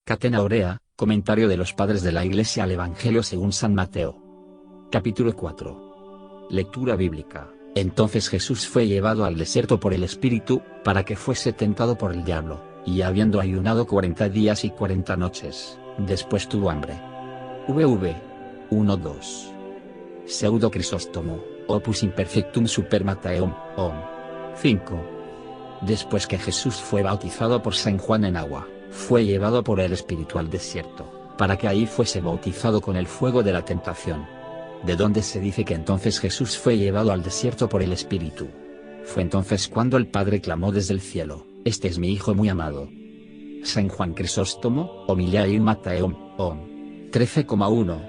Catena Aurea, comentario de los padres de la Iglesia al Evangelio según San Mateo. Capítulo 4. Lectura bíblica. Entonces Jesús fue llevado al desierto por el Espíritu, para que fuese tentado por el diablo, y habiendo ayunado 40 días y 40 noches, después tuvo hambre. VV 1-2. Pseudo Crisóstomo, Opus Imperfectum Super Matteum, 5. Después que Jesús fue bautizado por San Juan en agua, fue llevado por el Espíritu al desierto, para que ahí fuese bautizado con el fuego de la tentación. De donde se dice que entonces Jesús fue llevado al desierto por el Espíritu. Fue entonces cuando el Padre clamó desde el cielo: "Este es mi Hijo muy amado". San Juan Crisóstomo, Homiliae in Matteum, 13,1.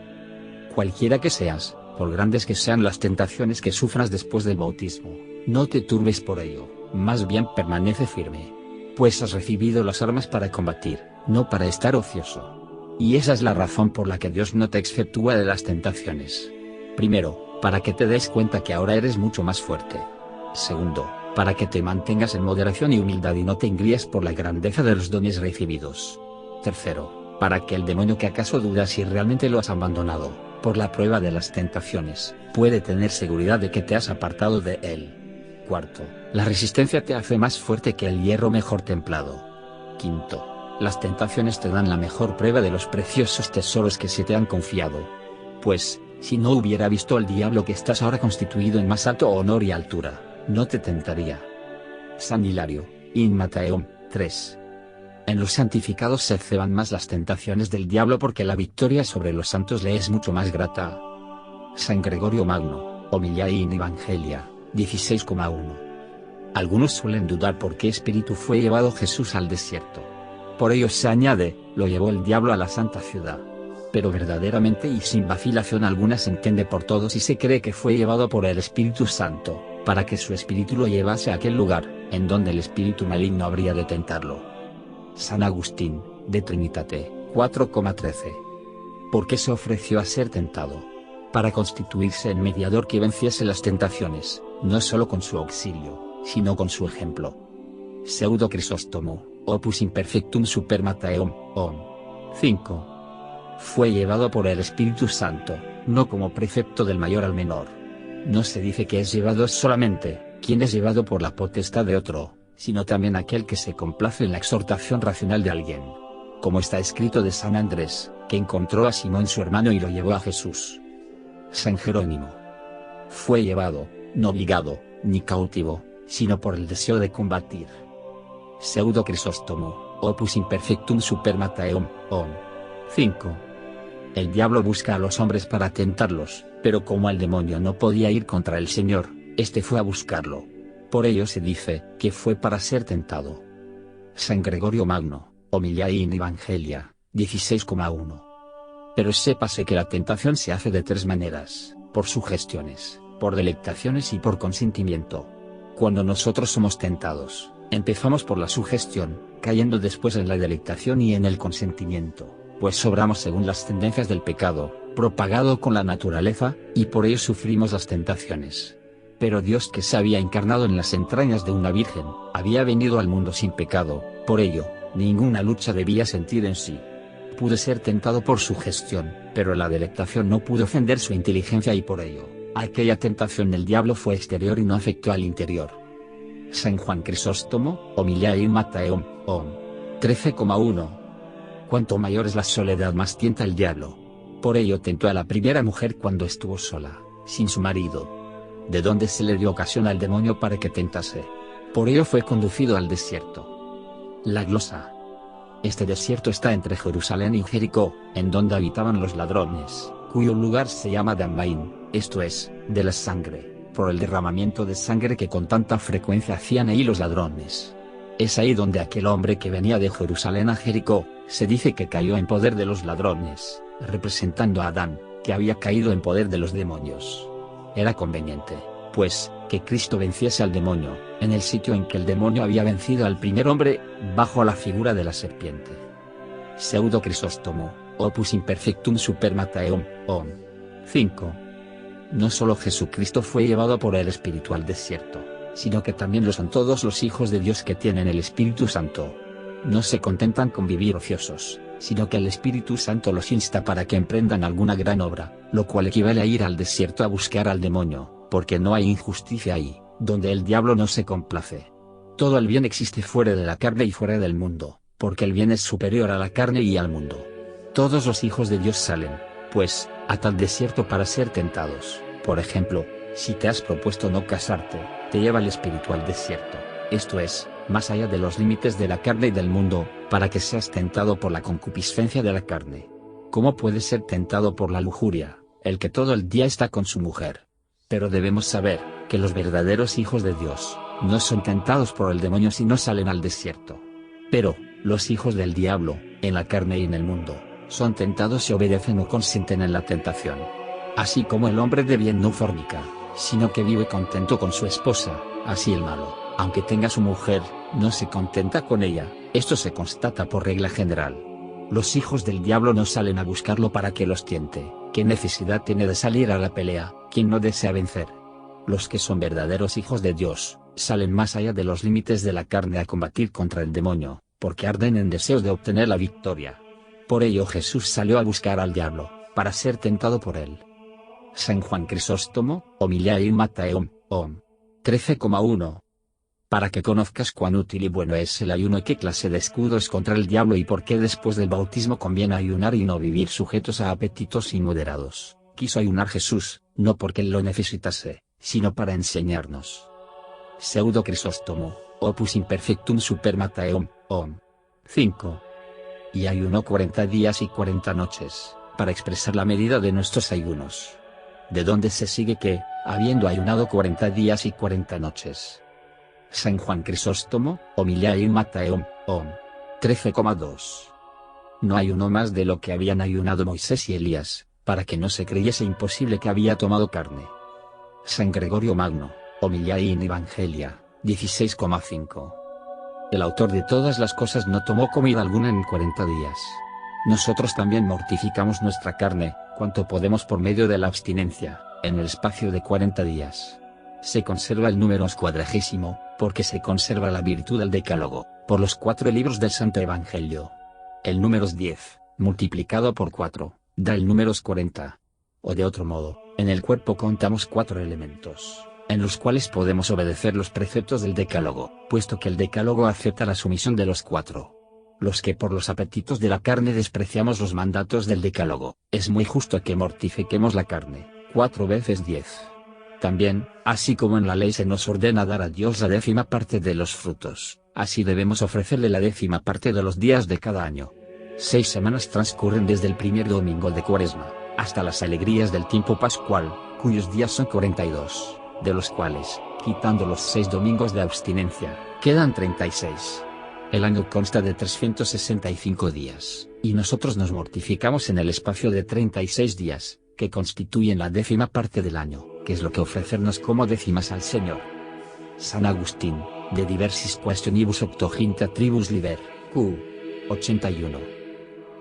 Cualquiera que seas, por grandes que sean las tentaciones que sufras después del bautismo, no te turbes por ello, más bien permanece firme. Pues has recibido las armas para combatir, no para estar ocioso. Y esa es la razón por la que Dios no te exceptúa de las tentaciones. Primero, para que te des cuenta que ahora eres mucho más fuerte. Segundo, para que te mantengas en moderación y humildad y no te engríes por la grandeza de los dones recibidos. Tercero, para que el demonio que acaso duda si realmente lo has abandonado, por la prueba de las tentaciones, puede tener seguridad de que te has apartado de él. Cuarto, la resistencia te hace más fuerte que el hierro mejor templado. Quinto, las tentaciones te dan la mejor prueba de los preciosos tesoros que se te han confiado. Pues, si no hubiera visto al diablo que estás ahora constituido en más alto honor y altura, no te tentaría. San Hilario, in Matteum, 3. En los santificados se ceban más las tentaciones del diablo porque la victoria sobre los santos le es mucho más grata. San Gregorio Magno, Homiliae in Evangelia, 16,1. Algunos suelen dudar por qué espíritu fue llevado Jesús al desierto. Por ello se añade: lo llevó el diablo a la santa ciudad. Pero verdaderamente y sin vacilación alguna se entiende por todos y se cree que fue llevado por el Espíritu Santo, para que su espíritu lo llevase a aquel lugar, en donde el espíritu maligno habría de tentarlo. San Agustín, De Trinitate, 4,13. ¿Por qué se ofreció a ser tentado? Para constituirse en mediador que venciese las tentaciones, no solo con su auxilio, sino con su ejemplo. Pseudo Crisóstomo, Opus Imperfectum Super Matteum, 5. Fue llevado por el Espíritu Santo, no como precepto del mayor al menor. No se dice que es llevado solamente quien es llevado por la potestad de otro, sino también aquel que se complace en la exhortación racional de alguien. Como está escrito de San Andrés, que encontró a Simón su hermano y lo llevó a Jesús. San Jerónimo. Fue llevado, no obligado, ni cautivo, sino por el deseo de combatir. Pseudo Crisóstomo, Opus Imperfectum Super Matteum, 5. El diablo busca a los hombres para tentarlos, pero como el demonio no podía ir contra el Señor, este fue a buscarlo. Por ello se dice que fue para ser tentado. San Gregorio Magno, Homiliae in Evangelia, 16,1. Pero sépase que la tentación se hace de tres maneras: por sugestiones, por delectaciones y por consentimiento. Cuando nosotros somos tentados, empezamos por la sugestión, cayendo después en la delectación y en el consentimiento, pues obramos según las tendencias del pecado, propagado con la naturaleza, y por ello sufrimos las tentaciones. Pero Dios, que se había encarnado en las entrañas de una virgen, había venido al mundo sin pecado, por ello, ninguna lucha debía sentir en sí. Pudo ser tentado por sugestión, pero la delectación no pudo ofender su inteligencia y por ello, aquella tentación del diablo fue exterior y no afectó al interior. San Juan Crisóstomo, Homiliae in Matteum, 13,1. Cuanto mayor es la soledad, más tienta el diablo. Por ello tentó a la primera mujer cuando estuvo sola, sin su marido. De donde se le dio ocasión al demonio para que tentase. Por ello fue conducido al desierto. La glosa. Este desierto está entre Jerusalén y Jericó, en donde habitaban los ladrones, cuyo lugar se llama Dambaín, esto es, de la sangre, por el derramamiento de sangre que con tanta frecuencia hacían ahí los ladrones. Es ahí donde aquel hombre que venía de Jerusalén a Jericó, se dice que cayó en poder de los ladrones, representando a Adán, que había caído en poder de los demonios. Era conveniente, pues, que Cristo venciese al demonio, en el sitio en que el demonio había vencido al primer hombre, bajo la figura de la serpiente. Pseudo Crisóstomo, Opus Imperfectum Super Matteum, 5. No solo Jesucristo fue llevado por el Espíritu al desierto, sino que también lo son todos los hijos de Dios que tienen el Espíritu Santo. No se contentan con vivir ociosos, sino que el Espíritu Santo los insta para que emprendan alguna gran obra, lo cual equivale a ir al desierto a buscar al demonio, porque no hay injusticia ahí, donde el diablo no se complace. Todo el bien existe fuera de la carne y fuera del mundo, porque el bien es superior a la carne y al mundo. Todos los hijos de Dios salen, pues, a tal desierto para ser tentados. Por ejemplo, si te has propuesto no casarte, te lleva el espíritu al desierto, esto es, más allá de los límites de la carne y del mundo, para que seas tentado por la concupiscencia de la carne. ¿Cómo puede ser tentado por la lujuria, el que todo el día está con su mujer? Pero debemos saber, que los verdaderos hijos de Dios, no son tentados por el demonio si no salen al desierto. Pero, los hijos del diablo, en la carne y en el mundo, son tentados y obedecen o consienten en la tentación. Así como el hombre de bien no fornica, sino que vive contento con su esposa, así el malo, aunque tenga su mujer, no se contenta con ella. Esto se constata por regla general. Los hijos del diablo no salen a buscarlo para que los tiente. ¿Qué necesidad tiene de salir a la pelea, quien no desea vencer? Los que son verdaderos hijos de Dios, salen más allá de los límites de la carne a combatir contra el demonio, porque arden en deseos de obtener la victoria. Por ello Jesús salió a buscar al diablo, para ser tentado por él. San Juan Crisóstomo, Homiliae in Matteum, 13,1. Para que conozcas cuán útil y bueno es el ayuno y qué clase de escudo es contra el diablo y por qué después del bautismo conviene ayunar y no vivir sujetos a apetitos inmoderados, quiso ayunar Jesús, no porque él lo necesitase, sino para enseñarnos. Pseudo Crisóstomo, Opus Imperfectum Super Matteum, 5. Y ayunó 40 días y 40 noches, para expresar la medida de nuestros ayunos. De donde se sigue que, habiendo ayunado 40 días y 40 noches. San Juan Crisóstomo, Homiliae in Matteum, 13,2. No ayunó más de lo que habían ayunado Moisés y Elías, para que no se creyese imposible que había tomado carne. San Gregorio Magno, Homiliae in Evangelia, 16,5. El autor de todas las cosas no tomó comida alguna en 40 días. Nosotros también mortificamos nuestra carne, cuanto podemos por medio de la abstinencia, en el espacio de 40 días. Se conserva el número cuadragésimo, porque se conserva la virtud del decálogo, por los 4 libros del Santo Evangelio. El número 10, multiplicado por 4, da el número 40. O de otro modo, en el cuerpo contamos 4 elementos, en los cuales podemos obedecer los preceptos del decálogo, puesto que el decálogo acepta la sumisión de los 4. Los que por los apetitos de la carne despreciamos los mandatos del decálogo, es muy justo que mortifiquemos la carne, 4 veces 10. También, así como en la ley se nos ordena dar a Dios la 10ª parte de los frutos, así debemos ofrecerle la 10ª parte de los días de cada año. 6 semanas transcurren desde el primer domingo de Cuaresma, hasta las alegrías del tiempo pascual, cuyos días son 42, de los cuales, quitando los 6 domingos de abstinencia, quedan 36. El año consta de 365 días, y nosotros nos mortificamos en el espacio de 36 días, que constituyen la 10ª parte del año, que es lo que ofrecernos como décimas al Señor. San Agustín, de diversis questionibus octoginta tribus liber, q. 81.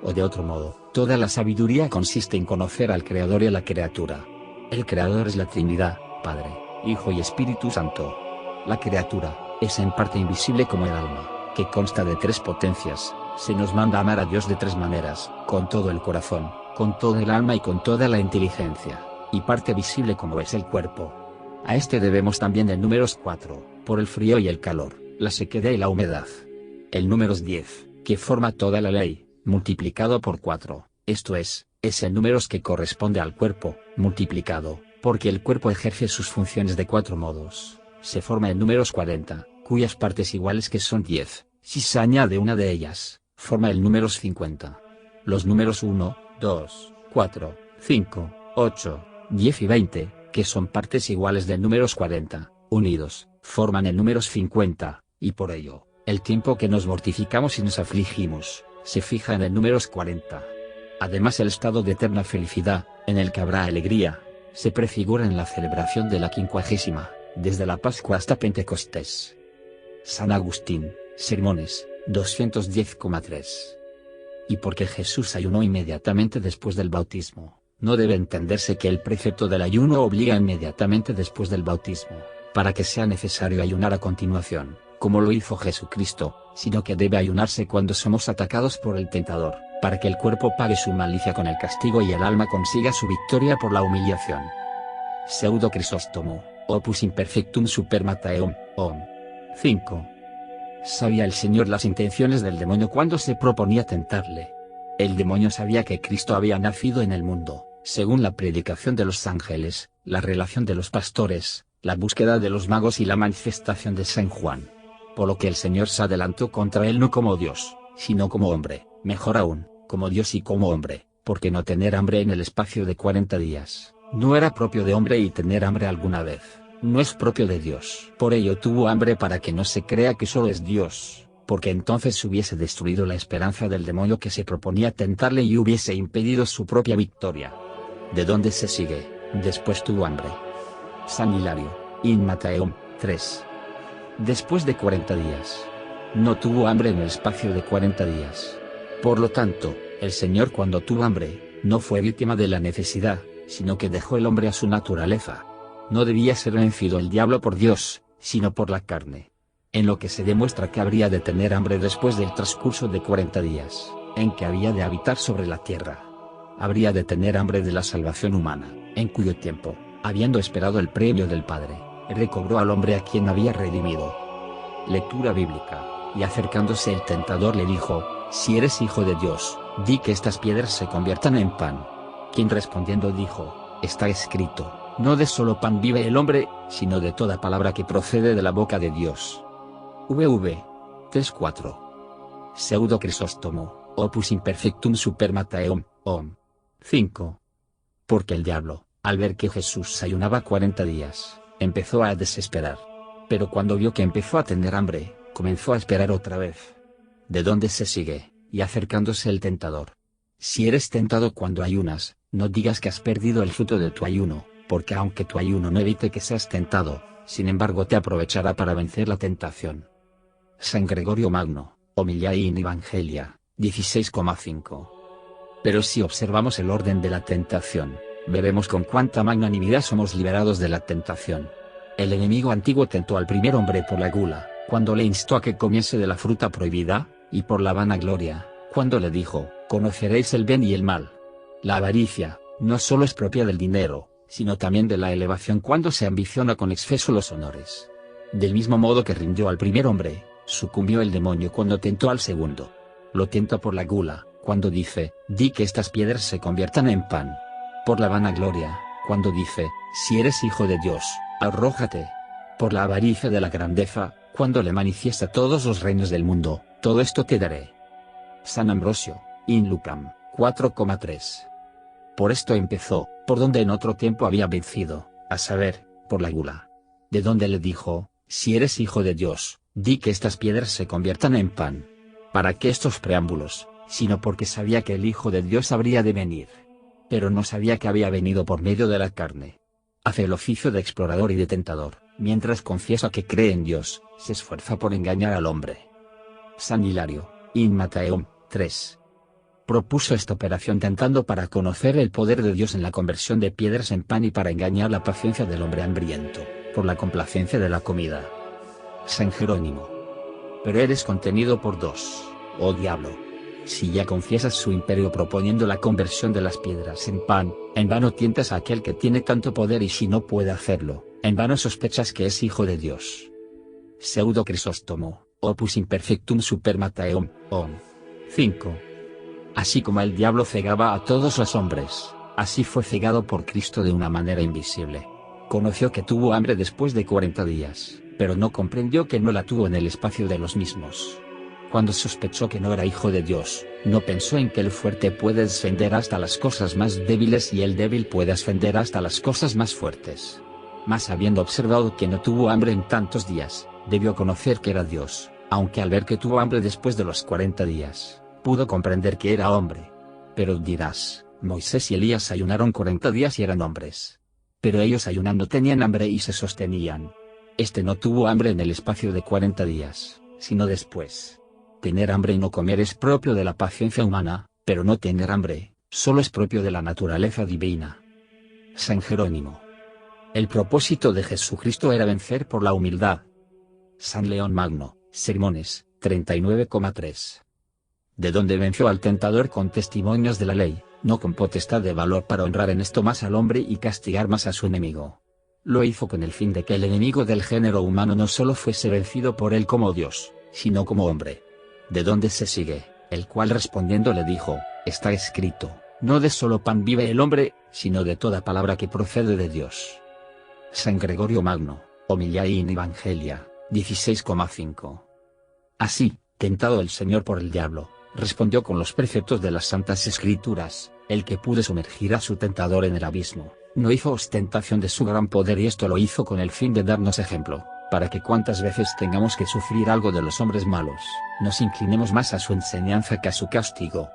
O de otro modo, toda la sabiduría consiste en conocer al Creador y a la criatura. El Creador es la Trinidad, Padre, Hijo y Espíritu Santo. La criatura, es en parte invisible como el alma, que consta de 3 potencias. Se nos manda amar a Dios de 3 maneras, con todo el corazón, con toda el alma y con toda la inteligencia, y parte visible como es el cuerpo. A este debemos también el número 4, por el frío y el calor, la sequedad y la humedad. El número 10, que forma toda la ley, multiplicado por 4, esto es el número que corresponde al cuerpo, multiplicado, porque el cuerpo ejerce sus funciones de 4 modos, se forma el número 40, cuyas partes iguales que son 10, si se añade una de ellas, forma el número 50. Los números 1, 2, 4, 5, 8, 10 y 20, que son partes iguales del número 40, unidos, forman el número 50, y por ello, el tiempo que nos mortificamos y nos afligimos, se fija en el número 40. Además el estado de eterna felicidad, en el que habrá alegría, se prefigura en la celebración de la 50ª, desde la Pascua hasta Pentecostés. San Agustín, Sermones, 210,3. Y porque Jesús ayunó inmediatamente después del bautismo, no debe entenderse que el precepto del ayuno obliga inmediatamente después del bautismo, para que sea necesario ayunar a continuación, como lo hizo Jesucristo, sino que debe ayunarse cuando somos atacados por el tentador, para que el cuerpo pague su malicia con el castigo y el alma consiga su victoria por la humillación. Pseudo Crisóstomo, opus imperfectum super Mateum, om. 5. Sabía el Señor las intenciones del demonio cuando se proponía tentarle. El demonio sabía que Cristo había nacido en el mundo, según la predicación de los ángeles, la relación de los pastores, la búsqueda de los magos y la manifestación de San Juan. Por lo que el Señor se adelantó contra él no como Dios, sino como hombre, mejor aún, como Dios y como hombre, porque no tener hambre en el espacio de 40 días, no era propio de hombre, y tener hambre alguna vez, no es propio de Dios. Por ello tuvo hambre, para que no se crea que solo es Dios, porque entonces hubiese destruido la esperanza del demonio que se proponía tentarle y hubiese impedido su propia victoria. ¿De dónde se sigue? Después tuvo hambre. San Hilario, in Mateum, 3. Después de 40 días. No tuvo hambre en el espacio de 40 días. Por lo tanto, el Señor, cuando tuvo hambre, no fue víctima de la necesidad, sino que dejó el hombre a su naturaleza. No debía ser vencido el diablo por Dios, sino por la carne. En lo que se demuestra que habría de tener hambre después del transcurso de 40 días, en que había de habitar sobre la tierra. Habría de tener hambre de la salvación humana, en cuyo tiempo, habiendo esperado el premio del Padre, recobró al hombre a quien había redimido. Lectura bíblica. Y acercándose el tentador le dijo: si eres hijo de Dios, di que estas piedras se conviertan en pan. Quien respondiendo dijo: está escrito, no de solo pan vive el hombre, sino de toda palabra que procede de la boca de Dios. VV 3:4. Pseudo Crisóstomo, opus imperfectum super Mateum, om. 5. Porque el diablo, al ver que Jesús ayunaba 40 días, empezó a desesperar. Pero cuando vio que empezó a tener hambre, comenzó a esperar otra vez. ¿De dónde se sigue? Y acercándose el tentador: si eres tentado cuando ayunas, no digas que has perdido el fruto de tu ayuno, porque aunque tu ayuno no evite que seas tentado, sin embargo te aprovechará para vencer la tentación. San Gregorio Magno, Homiliae in Evangelia, 16,5. Pero si observamos el orden de la tentación, veremos con cuánta magnanimidad somos liberados de la tentación. El enemigo antiguo tentó al primer hombre por la gula, cuando le instó a que comiese de la fruta prohibida, y por la vanagloria, cuando le dijo: conoceréis el bien y el mal. La avaricia, no solo es propia del dinero, sino también de la elevación cuando se ambiciona con exceso los honores. Del mismo modo que rindió al primer hombre, sucumbió el demonio cuando tentó al segundo. Lo tenta por la gula, cuando dice: di que estas piedras se conviertan en pan. Por la vanagloria, cuando dice: si eres hijo de Dios, arrójate. Por la avaricia de la grandeza, cuando le manifiesta todos los reinos del mundo: todo esto te daré. San Ambrosio, in Lucam, 4,3. Por esto empezó, por donde en otro tiempo había vencido, a saber, por la gula. De donde le dijo: si eres hijo de Dios, di que estas piedras se conviertan en pan. ¿Para qué estos preámbulos? Sino porque sabía que el Hijo de Dios habría de venir. Pero no sabía que había venido por medio de la carne. Hace el oficio de explorador y de tentador, mientras confiesa que cree en Dios, se esfuerza por engañar al hombre. San Hilario, in Mateum, 3. Propuso esta operación tentando para conocer el poder de Dios en la conversión de piedras en pan y para engañar la paciencia del hombre hambriento, por la complacencia de la comida. San Jerónimo. Pero eres contenido por dos, oh diablo. Si ya confiesas su imperio proponiendo la conversión de las piedras en pan, en vano tientas a aquel que tiene tanto poder, y si no puede hacerlo, en vano sospechas que es hijo de Dios. Pseudo Crisóstomo, opus imperfectum super Mateum, om. 5. Así como el diablo cegaba a todos los hombres, así fue cegado por Cristo de una manera invisible. Conoció que tuvo hambre después de 40 días, pero no comprendió que no la tuvo en el espacio de los mismos. Cuando sospechó que no era hijo de Dios, no pensó en que el fuerte puede descender hasta las cosas más débiles y el débil puede ascender hasta las cosas más fuertes. Mas habiendo observado que no tuvo hambre en tantos días, debió conocer que era Dios, aunque al ver que tuvo hambre después de los 40 días, pudo comprender que era hombre. Pero dirás: Moisés y Elías ayunaron 40 días y eran hombres. Pero ellos ayunando tenían hambre y se sostenían. Este no tuvo hambre en el espacio de 40 días, sino después. Tener hambre y no comer es propio de la paciencia humana, pero no tener hambre, solo es propio de la naturaleza divina. San Jerónimo. El propósito de Jesucristo era vencer por la humildad. San León Magno, Sermones, 39,3. de donde venció al tentador con testimonios de la ley, no con potestad de valor para honrar en esto más al hombre y castigar más a su enemigo. Lo hizo con el fin de que el enemigo del género humano no solo fuese vencido por él como Dios, sino como hombre. De donde se sigue, el cual respondiendo le dijo, está escrito, no de solo pan vive el hombre, sino de toda palabra que procede de Dios. San Gregorio Magno, Homiliae in Evangelia, 16,5. Así, tentado el Señor por el diablo, respondió con los preceptos de las Santas Escrituras, el que pudo sumergir a su tentador en el abismo, no hizo ostentación de su gran poder y esto lo hizo con el fin de darnos ejemplo, para que cuantas veces tengamos que sufrir algo de los hombres malos, nos inclinemos más a su enseñanza que a su castigo.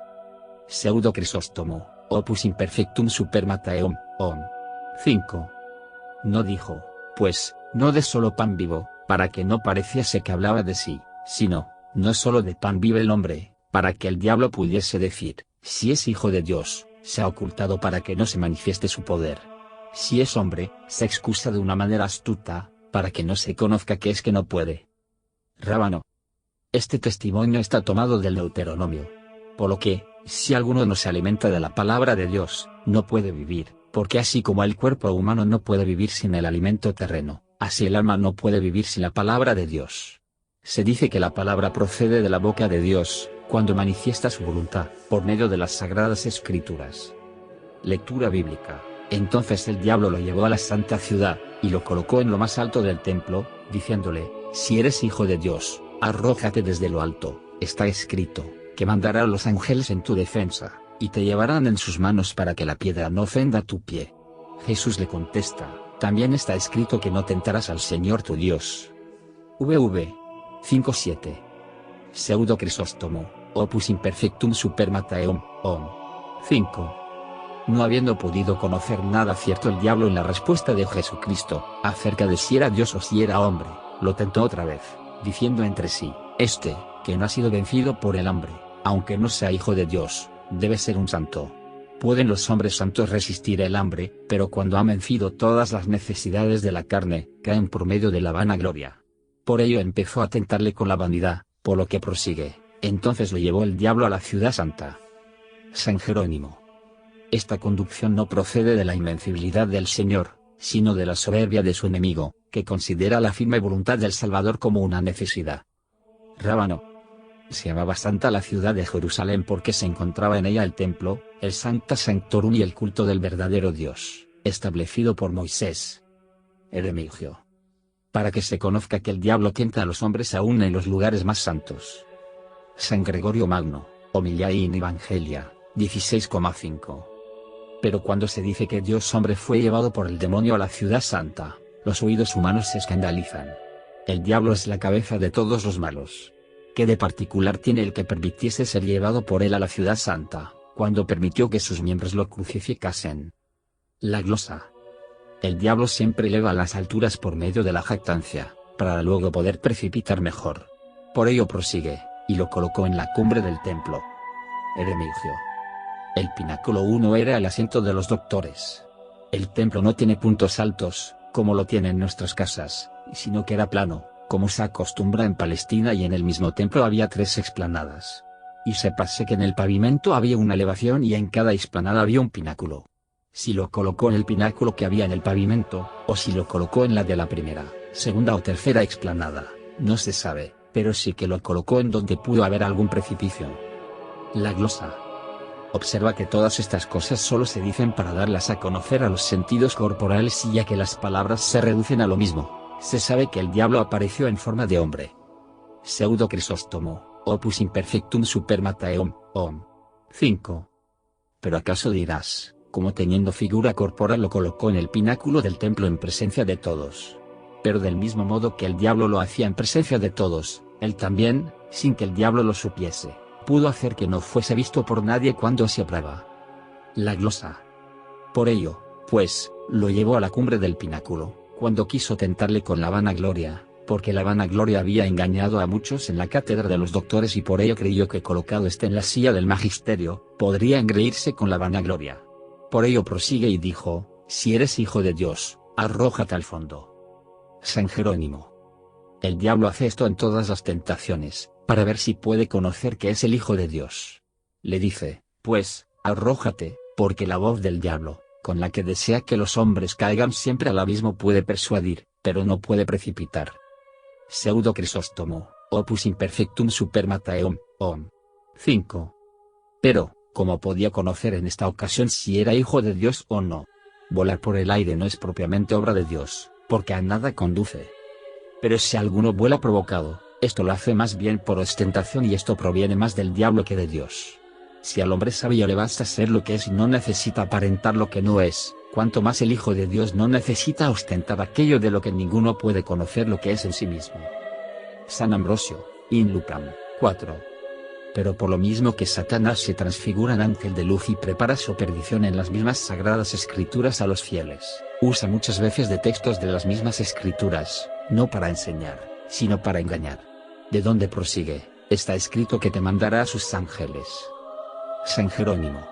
Pseudo Crisóstomo, Opus Imperfectum Super Matteum, Om. 5. No dijo, pues, no de solo pan vivo, para que no pareciese que hablaba de sí, sino, no solo de pan vive el hombre, para que el diablo pudiese decir, si es hijo de Dios, se ha ocultado para que no se manifieste su poder. Si es hombre, se excusa de una manera astuta, para que no se conozca que es que no puede. Rábano. Este testimonio está tomado del Deuteronomio. Por lo que, si alguno no se alimenta de la palabra de Dios, no puede vivir, porque así como el cuerpo humano no puede vivir sin el alimento terreno, así el alma no puede vivir sin la palabra de Dios. Se dice que la palabra procede de la boca de Dios, cuando manifiesta su voluntad, por medio de las sagradas escrituras. Lectura bíblica. Entonces el diablo lo llevó a la santa ciudad, y lo colocó en lo más alto del templo, diciéndole, si eres hijo de Dios, arrójate desde lo alto, está escrito, que mandará a los ángeles en tu defensa, y te llevarán en sus manos para que la piedra no ofenda tu pie. Jesús le contesta, también está escrito que no tentarás al Señor tu Dios. VV 5:7. Pseudo Crisóstomo, Opus Imperfectum Super Matteum, Om. 5. No habiendo podido conocer nada cierto el diablo en la respuesta de Jesucristo, acerca de si era Dios o si era hombre, lo tentó otra vez, diciendo entre sí, que no ha sido vencido por el hambre, aunque no sea hijo de Dios, debe ser un santo. Pueden los hombres santos resistir el hambre, pero cuando han vencido todas las necesidades de la carne, caen por medio de la vanagloria. Por ello empezó a tentarle con la vanidad, por lo que prosigue, entonces lo llevó el diablo a la ciudad santa. San Jerónimo. Esta conducción no procede de la invencibilidad del Señor, sino de la soberbia de su enemigo, que considera la firme voluntad del Salvador como una necesidad. Rábano. Se llamaba Santa la ciudad de Jerusalén porque se encontraba en ella el templo, el Sancta Sanctorum y el culto del verdadero Dios, establecido por Moisés. Eremigio. Para que se conozca que el diablo tienta a los hombres aún en los lugares más santos. San Gregorio Magno, Homiliae in Evangelia, 16,5. Pero cuando se dice que Dios hombre fue llevado por el demonio a la ciudad santa, los oídos humanos se escandalizan. El diablo es la cabeza de todos los malos. ¿Qué de particular tiene el que permitiese ser llevado por él a la ciudad santa, cuando permitió que sus miembros lo crucificasen? La glosa. El diablo siempre eleva a las alturas por medio de la jactancia, para luego poder precipitar mejor. Por ello prosigue, y lo colocó en la cumbre del templo. Eremigio. El pináculo 1 era el asiento de los doctores. El templo no tiene puntos altos, como lo tienen nuestras casas, sino que era plano, como se acostumbra en Palestina, y en el mismo templo había 3 explanadas. Y sépase que en el pavimento había una elevación y en cada explanada había un pináculo. Si lo colocó en el pináculo que había en el pavimento, o si lo colocó en la de la primera, segunda o tercera explanada, no se sabe, pero sí que lo colocó en donde pudo haber algún precipicio. La glosa. Observa que todas estas cosas solo se dicen para darlas a conocer a los sentidos corporales, y ya que las palabras se reducen a lo mismo, se sabe que el diablo apareció en forma de hombre. Pseudo Crisóstomo, Opus Imperfectum Super Matteum, Om. 5. Pero acaso dirás, como teniendo figura corporal lo colocó en el pináculo del templo en presencia de todos. Pero del mismo modo que el diablo lo hacía en presencia de todos, él también, sin que el diablo lo supiese, pudo hacer que no fuese visto por nadie cuando se obraba. La glosa. Por ello, pues, lo llevó a la cumbre del pináculo, cuando quiso tentarle con la vanagloria, porque la vanagloria había engañado a muchos en la cátedra de los doctores, y por ello creyó que colocado este en la silla del magisterio, podría engreírse con la vanagloria. Por ello prosigue y dijo, si eres hijo de Dios, arrójate al fondo. San Jerónimo. El diablo hace esto en todas las tentaciones, para ver si puede conocer que es el Hijo de Dios. Le dice, pues, arrójate, porque la voz del diablo, con la que desea que los hombres caigan siempre al abismo, puede persuadir, pero no puede precipitar. Pseudo Crisóstomo, Opus Imperfectum Super Mattheum, 5. Pero, ¿cómo podía conocer en esta ocasión si era hijo de Dios o no? Volar por el aire no es propiamente obra de Dios, porque a nada conduce. Pero si alguno vuela provocado, esto lo hace más bien por ostentación, y esto proviene más del diablo que de Dios. Si al hombre sabio le basta ser lo que es y no necesita aparentar lo que no es, cuanto más el Hijo de Dios no necesita ostentar aquello de lo que ninguno puede conocer lo que es en sí mismo. San Ambrosio, In Lucam, 4. Pero por lo mismo que Satanás se transfigura en ángel de luz y prepara su perdición en las mismas sagradas escrituras a los fieles, usa muchas veces de textos de las mismas escrituras, no para enseñar, sino para engañar. ¿De dónde prosigue? Está escrito que te mandará a sus ángeles. San Jerónimo.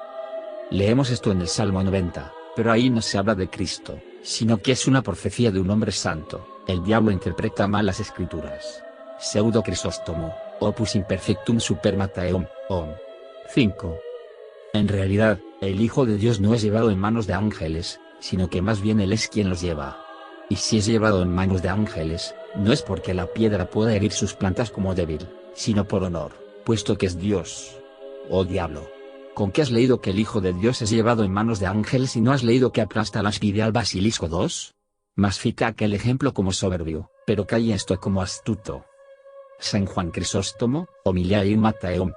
Leemos esto en el Salmo 90, pero ahí no se habla de Cristo, sino que es una profecía de un hombre santo. El diablo interpreta mal las escrituras. Pseudo Crisóstomo, Opus Imperfectum Super Mattheum, 5. En realidad, el Hijo de Dios no es llevado en manos de ángeles, sino que más bien Él es quien los lleva. Y si es llevado en manos de ángeles, no es porque la piedra pueda herir sus plantas como débil, sino por honor, puesto que es Dios. Oh diablo, ¿con qué has leído que el Hijo de Dios es llevado en manos de ángeles y no has leído que aplasta la espide al basilisco 2? Mas cita aquel ejemplo como soberbio, pero calla esto como astuto. San Juan Crisóstomo, Homilia in Mattheum,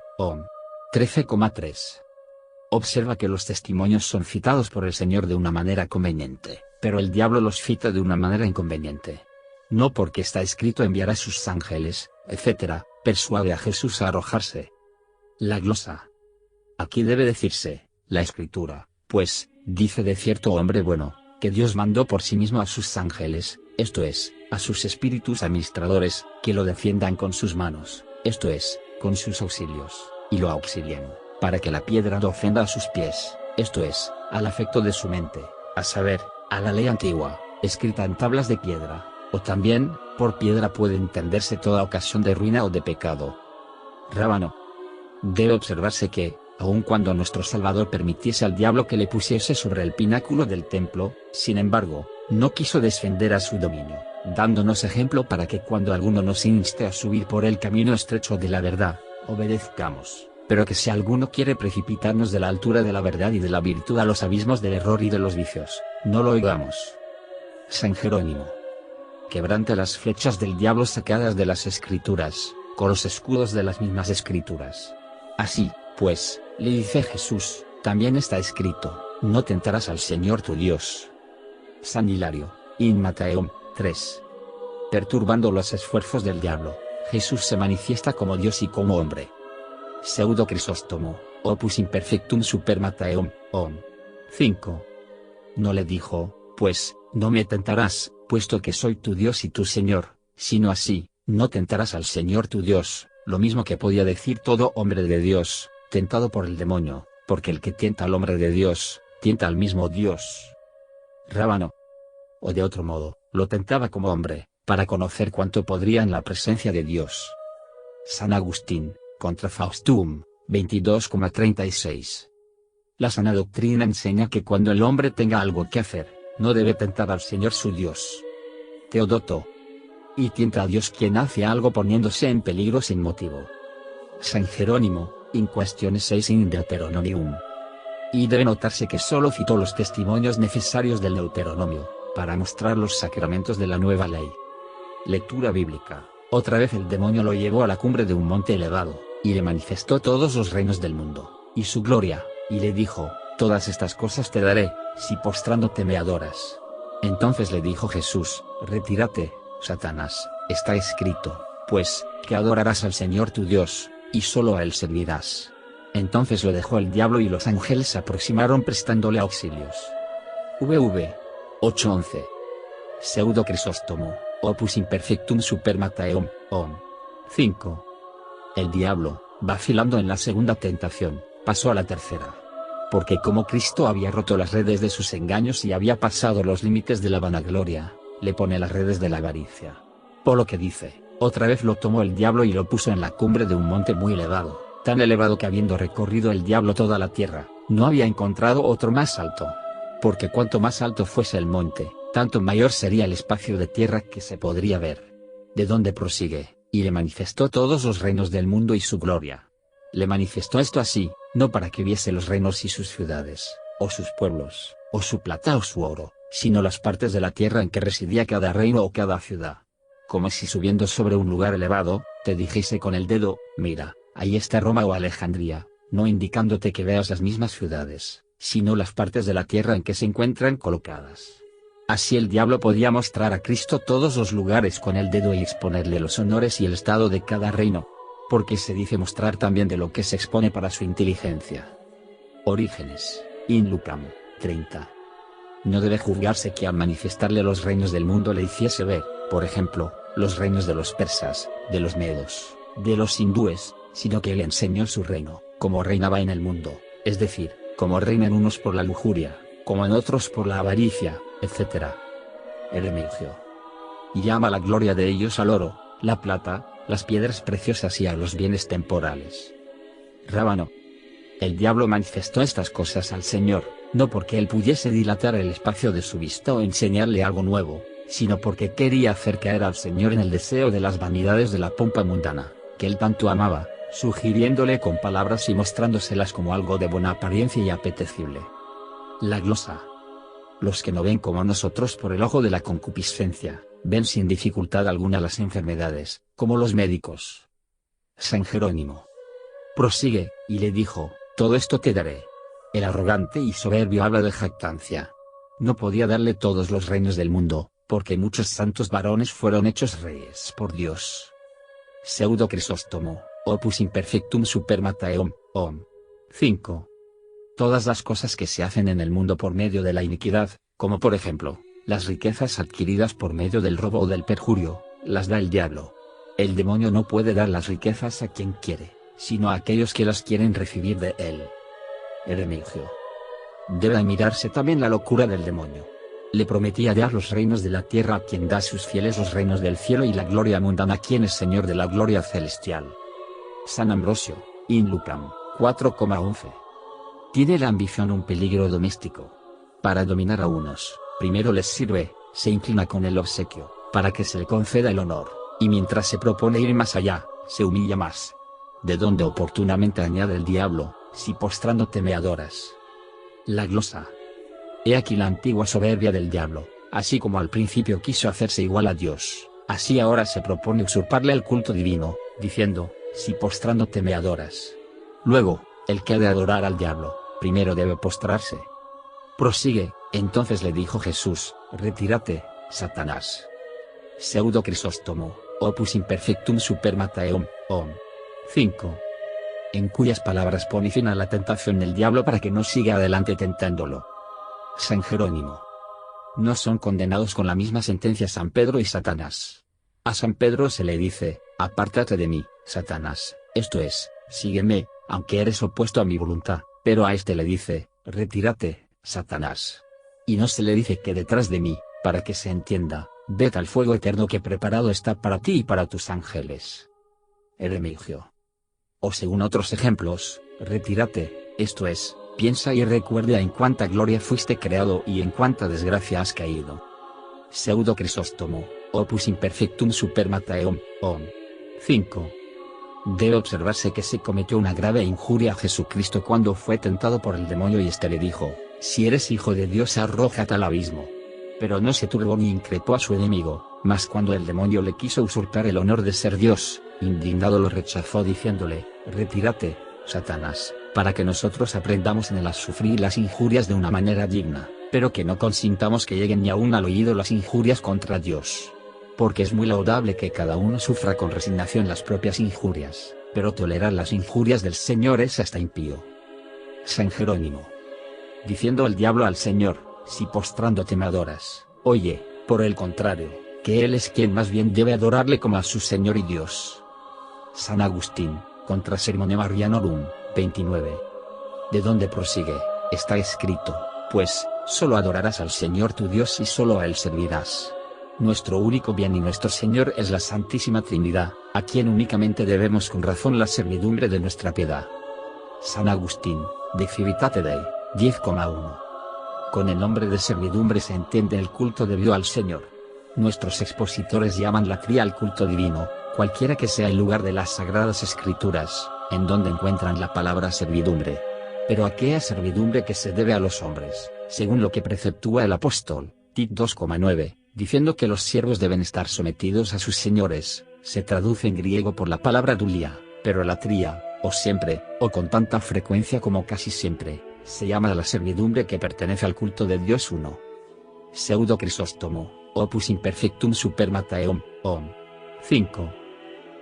13,3. Observa que los testimonios son citados por el Señor de una manera conveniente, pero el diablo los cita de una manera inconveniente. No porque está escrito enviará a sus ángeles, etc., persuade a Jesús a arrojarse. La glosa. Aquí debe decirse, la escritura, pues, dice de cierto hombre bueno, que Dios mandó por sí mismo a sus ángeles, esto es, a sus espíritus administradores, que lo defiendan con sus manos, esto es, con sus auxilios, y lo auxilien, para que la piedra no ofenda a sus pies, esto es, al afecto de su mente, a saber, a la ley antigua, escrita en tablas de piedra, o también, por piedra puede entenderse toda ocasión de ruina o de pecado. Rábano. Debe observarse que, aun cuando nuestro Salvador permitiese al diablo que le pusiese sobre el pináculo del templo, sin embargo, no quiso descender a su dominio, dándonos ejemplo para que cuando alguno nos inste a subir por el camino estrecho de la verdad, obedezcamos, pero que si alguno quiere precipitarnos de la altura de la verdad y de la virtud a los abismos del error y de los vicios, no lo oigamos. San Jerónimo. Quebrante las flechas del diablo sacadas de las escrituras, con los escudos de las mismas escrituras. Así, pues, le dice Jesús, también está escrito, no tentarás al Señor tu Dios. San Hilario, in Mattheum, 3. Perturbando los esfuerzos del diablo, Jesús se manifiesta como Dios y como hombre. Pseudo Crisóstomo, Opus Imperfectum Super Mattheum, 5. No le dijo, pues, no me tentarás, puesto que soy tu Dios y tu Señor, sino así, no tentarás al Señor tu Dios, lo mismo que podía decir todo hombre de Dios, tentado por el demonio, porque el que tienta al hombre de Dios, tienta al mismo Dios. Rábano. O de otro modo, lo tentaba como hombre, para conocer cuánto podría en la presencia de Dios. San Agustín, Contra Faustum, 22,36. La sana doctrina enseña que cuando el hombre tenga algo que hacer, no debe tentar al Señor su Dios. Teodoto. Y tienta a Dios quien hace algo poniéndose en peligro sin motivo. San Jerónimo, in Quaestione 6 in Deuteronomium. Y debe notarse que solo citó los testimonios necesarios del Deuteronomio, para mostrar los sacramentos de la nueva ley. Lectura bíblica. Otra vez el demonio lo llevó a la cumbre de un monte elevado, y le manifestó todos los reinos del mundo, y su gloria, y le dijo, todas estas cosas te daré, si postrándote me adoras. Entonces le dijo Jesús, retírate, Satanás, está escrito, pues, que adorarás al Señor tu Dios, y solo a Él servirás. Entonces lo dejó el diablo y los ángeles se aproximaron prestándole auxilios. VV 8:11. Pseudo Crisóstomo, Opus Imperfectum Super Mattheum, 5. El diablo, vacilando en la segunda tentación, pasó a la tercera. Porque como Cristo había roto las redes de sus engaños y había pasado los límites de la vanagloria, le pone las redes de la avaricia. Por lo que dice, Otra vez lo tomó el diablo y lo puso en la cumbre de un monte muy elevado, tan elevado que habiendo recorrido el diablo toda la tierra, no había encontrado otro más alto. Porque cuanto más alto fuese el monte, tanto mayor sería el espacio de tierra que se podría ver. De donde prosigue, y le manifestó todos los reinos del mundo y su gloria. Le manifestó esto así, no para que viese los reinos y sus ciudades, o sus pueblos, o su plata o su oro, sino las partes de la tierra en que residía cada reino o cada ciudad. Como si subiendo sobre un lugar elevado, te dijese con el dedo, mira, ahí está Roma o Alejandría, no indicándote que veas las mismas ciudades, sino las partes de la tierra en que se encuentran colocadas. Así el diablo podía mostrar a Cristo todos los lugares con el dedo y exponerle los honores y el estado de cada reino, porque se dice mostrar también de lo que se expone para su inteligencia. Orígenes, in Lucam, 30. No debe juzgarse que al manifestarle los reinos del mundo le hiciese ver, por ejemplo, los reinos de los persas, de los medos, de los hindúes, sino que le enseñó su reino, como reinaba en el mundo, es decir, como reinan unos por la lujuria, como en otros por la avaricia, etc. Hermenegio. Y llama la gloria de ellos al oro, la plata, las piedras preciosas y a los bienes temporales. Rábano. El diablo manifestó estas cosas al Señor, no porque él pudiese dilatar el espacio de su vista o enseñarle algo nuevo, sino porque quería hacer caer al Señor en el deseo de las vanidades de la pompa mundana, que él tanto amaba, sugiriéndole con palabras y mostrándoselas como algo de buena apariencia y apetecible. La glosa. Los que no ven como nosotros por el ojo de la concupiscencia, ven sin dificultad alguna las enfermedades, como los médicos. San Jerónimo. Prosigue, y le dijo, todo esto te daré. El arrogante y soberbio habla de jactancia. No podía darle todos los reinos del mundo, porque muchos santos varones fueron hechos reyes por Dios. Pseudo Crisóstomo, opus imperfectum super Mataeum, om. 5. Todas las cosas que se hacen en el mundo por medio de la iniquidad, como por ejemplo, las riquezas adquiridas por medio del robo o del perjurio, las da el diablo. El demonio no puede dar las riquezas a quien quiere, sino a aquellos que las quieren recibir de él. Hermenegio. Debe admirarse también la locura del demonio. Le prometía dar los reinos de la tierra a quien da a sus fieles los reinos del cielo y la gloria mundana a quien es Señor de la gloria celestial. San Ambrosio, in Lucam, 4,11. Tiene la ambición un peligro doméstico. Para dominar a unos, primero les sirve, se inclina con el obsequio, para que se le conceda el honor, y mientras se propone ir más allá, se humilla más. De donde oportunamente añade el diablo, si postrándote me adoras. La glosa. He aquí la antigua soberbia del diablo, así como al principio quiso hacerse igual a Dios, así ahora se propone usurparle el culto divino, diciendo, si postrándote me adoras. Luego, el que ha de adorar al diablo, primero debe postrarse. Prosigue, entonces le dijo Jesús, retírate, Satanás. Pseudo Crisóstomo, opus imperfectum super Mataeum, om. 5. En cuyas palabras pone fin a la tentación del diablo para que no siga adelante tentándolo. San Jerónimo. No son condenados con la misma sentencia San Pedro y Satanás. A San Pedro se le dice, apártate de mí, Satanás, esto es, sígueme, aunque eres opuesto a mi voluntad, pero a este le dice, retírate, Satanás. Y no se le dice que detrás de mí, para que se entienda, vete al fuego eterno que preparado está para ti y para tus ángeles. Hermenegio. O según otros ejemplos, retírate, esto es, piensa y recuerda en cuánta gloria fuiste creado y en cuánta desgracia has caído. Pseudo Crisóstomo, opus imperfectum super Mataeum, om. 5. Debe observarse que se cometió una grave injuria a Jesucristo cuando fue tentado por el demonio y éste le dijo, si eres hijo de Dios arrójate al abismo. Pero no se turbó ni increpó a su enemigo, mas cuando el demonio le quiso usurpar el honor de ser Dios, indignado lo rechazó diciéndole, retírate, Satanás, para que nosotros aprendamos en él a sufrir las injurias de una manera digna, pero que no consintamos que lleguen ni aún al oído las injurias contra Dios. Porque es muy laudable que cada uno sufra con resignación las propias injurias, pero tolerar las injurias del Señor es hasta impío. San Jerónimo. Diciendo el diablo al Señor, si postrándote me adoras, oye, por el contrario, que Él es quien más bien debe adorarle como a su Señor y Dios. San Agustín, contra Sermone Marianorum, 29. De donde prosigue, está escrito, pues, solo adorarás al Señor tu Dios y solo a Él servirás. Nuestro único bien y nuestro Señor es la Santísima Trinidad, a quien únicamente debemos con razón la servidumbre de nuestra piedad. San Agustín, de Civitate Dei, 10,1. Con el nombre de servidumbre se entiende el culto debido al Señor. Nuestros expositores llaman latría al culto divino, cualquiera que sea el lugar de las Sagradas Escrituras, en donde encuentran la palabra servidumbre. Pero aquella servidumbre que se debe a los hombres, según lo que preceptúa el apóstol, Tit 2,9, diciendo que los siervos deben estar sometidos a sus señores, se traduce en griego por la palabra dulia, pero latría, o siempre, o con tanta frecuencia como casi siempre, se llama a la servidumbre que pertenece al culto de Dios uno. Pseudo Crisóstomo, Opus Imperfectum Super Matteum, 5.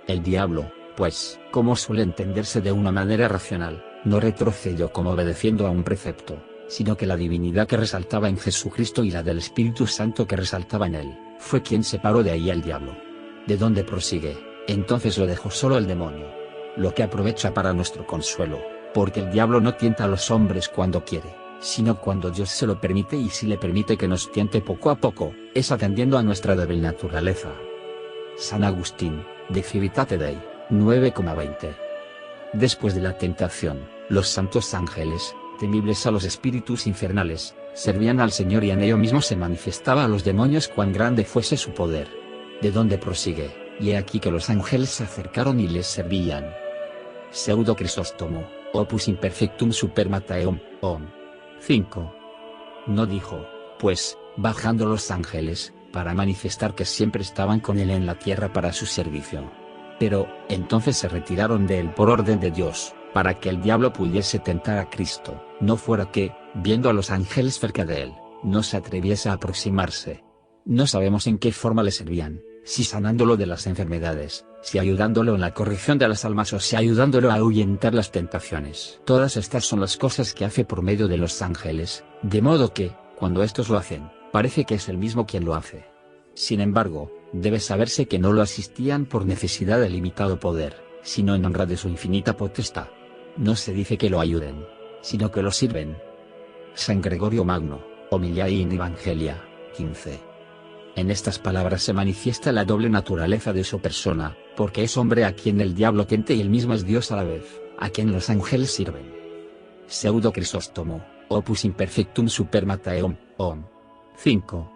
El diablo, pues, como suele entenderse de una manera racional, no retrocedió como obedeciendo a un precepto, sino que la divinidad que resaltaba en Jesucristo y la del Espíritu Santo que resaltaba en él, fue quien separó de ahí al diablo. ¿De dónde prosigue? Entonces lo dejó solo el demonio. Lo que aprovecha para nuestro consuelo, porque el diablo no tienta a los hombres cuando quiere, sino cuando Dios se lo permite, y si le permite que nos tiente poco a poco, es atendiendo a nuestra débil naturaleza. San Agustín, de Civitate Dei, 9,20. Después de la tentación, los santos ángeles, temibles a los espíritus infernales, servían al Señor, y en ello mismo se manifestaba a los demonios cuán grande fuese su poder. ¿De dónde prosigue? Y he aquí que los ángeles se acercaron y les servían. Pseudo Crisóstomo, Opus Imperfectum Super Matteum, 5. No dijo, pues, bajando los ángeles, para manifestar que siempre estaban con él en la tierra para su servicio. Pero, entonces se retiraron de él por orden de Dios, para que el diablo pudiese tentar a Cristo, no fuera que, viendo a los ángeles cerca de él, no se atreviese a aproximarse. No sabemos en qué forma le servían, si sanándolo de las enfermedades, si ayudándolo en la corrección de las almas, o si ayudándolo a ahuyentar las tentaciones. Todas estas son las cosas que hace por medio de los ángeles, de modo que, cuando estos lo hacen, parece que es el mismo quien lo hace. Sin embargo, debe saberse que no lo asistían por necesidad de limitado poder, sino en honra de su infinita potestad. No se dice que lo ayuden, sino que lo sirven. San Gregorio Magno, Homiliae in Evangelia, 15. En estas palabras se manifiesta la doble naturaleza de su persona, porque es hombre a quien el diablo tiente y él mismo es Dios a la vez, a quien los ángeles sirven. Pseudo Crisóstomo, Opus Imperfectum Super Matteum, 5.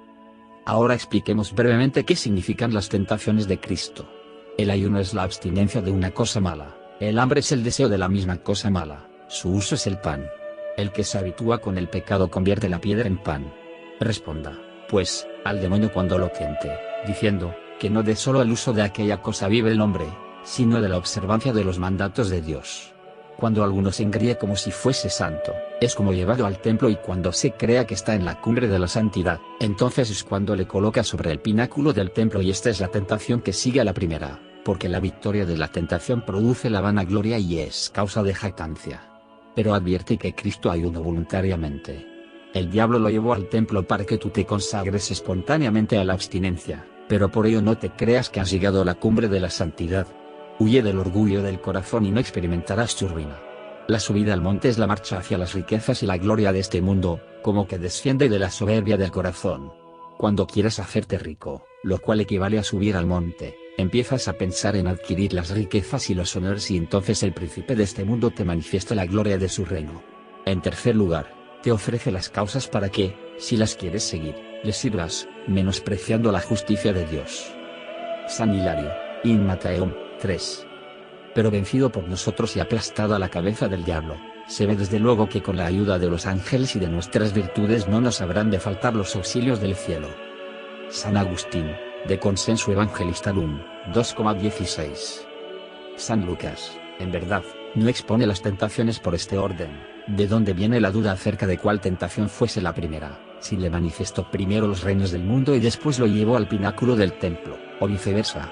Ahora expliquemos brevemente qué significan las tentaciones de Cristo. El ayuno es la abstinencia de una cosa mala, el hambre es el deseo de la misma cosa mala, su uso es el pan. El que se habitúa con el pecado convierte la piedra en pan. Responda, pues, al demonio cuando lo tiente, diciendo, que no de solo el uso de aquella cosa vive el hombre, sino de la observancia de los mandatos de Dios. Cuando alguno se engríe como si fuese santo, es como llevado al templo, y cuando se crea que está en la cumbre de la santidad, entonces es cuando le coloca sobre el pináculo del templo, y esta es la tentación que sigue a la primera, porque la victoria de la tentación produce la vanagloria y es causa de jactancia. Pero advierte que Cristo ayunó voluntariamente. El diablo lo llevó al templo para que tú te consagres espontáneamente a la abstinencia, pero por ello no te creas que has llegado a la cumbre de la santidad. Huye del orgullo del corazón y no experimentarás tu ruina. La subida al monte es la marcha hacia las riquezas y la gloria de este mundo, como que desciende de la soberbia del corazón. Cuando quieras hacerte rico, lo cual equivale a subir al monte, empiezas a pensar en adquirir las riquezas y los honores, y entonces el príncipe de este mundo te manifiesta la gloria de su reino. En tercer lugar, te ofrece las causas para que, si las quieres seguir, le sirvas, menospreciando la justicia de Dios. San Hilario, in Matteum, 3. Pero vencido por nosotros y aplastada la cabeza del diablo, se ve desde luego que con la ayuda de los ángeles y de nuestras virtudes no nos habrán de faltar los auxilios del cielo. San Agustín, de Consenso Evangelistarum, 2,16. San Lucas, en verdad, no expone las tentaciones por este orden, de donde viene la duda acerca de cuál tentación fuese la primera, si le manifestó primero los reinos del mundo y después lo llevó al pináculo del templo, o viceversa.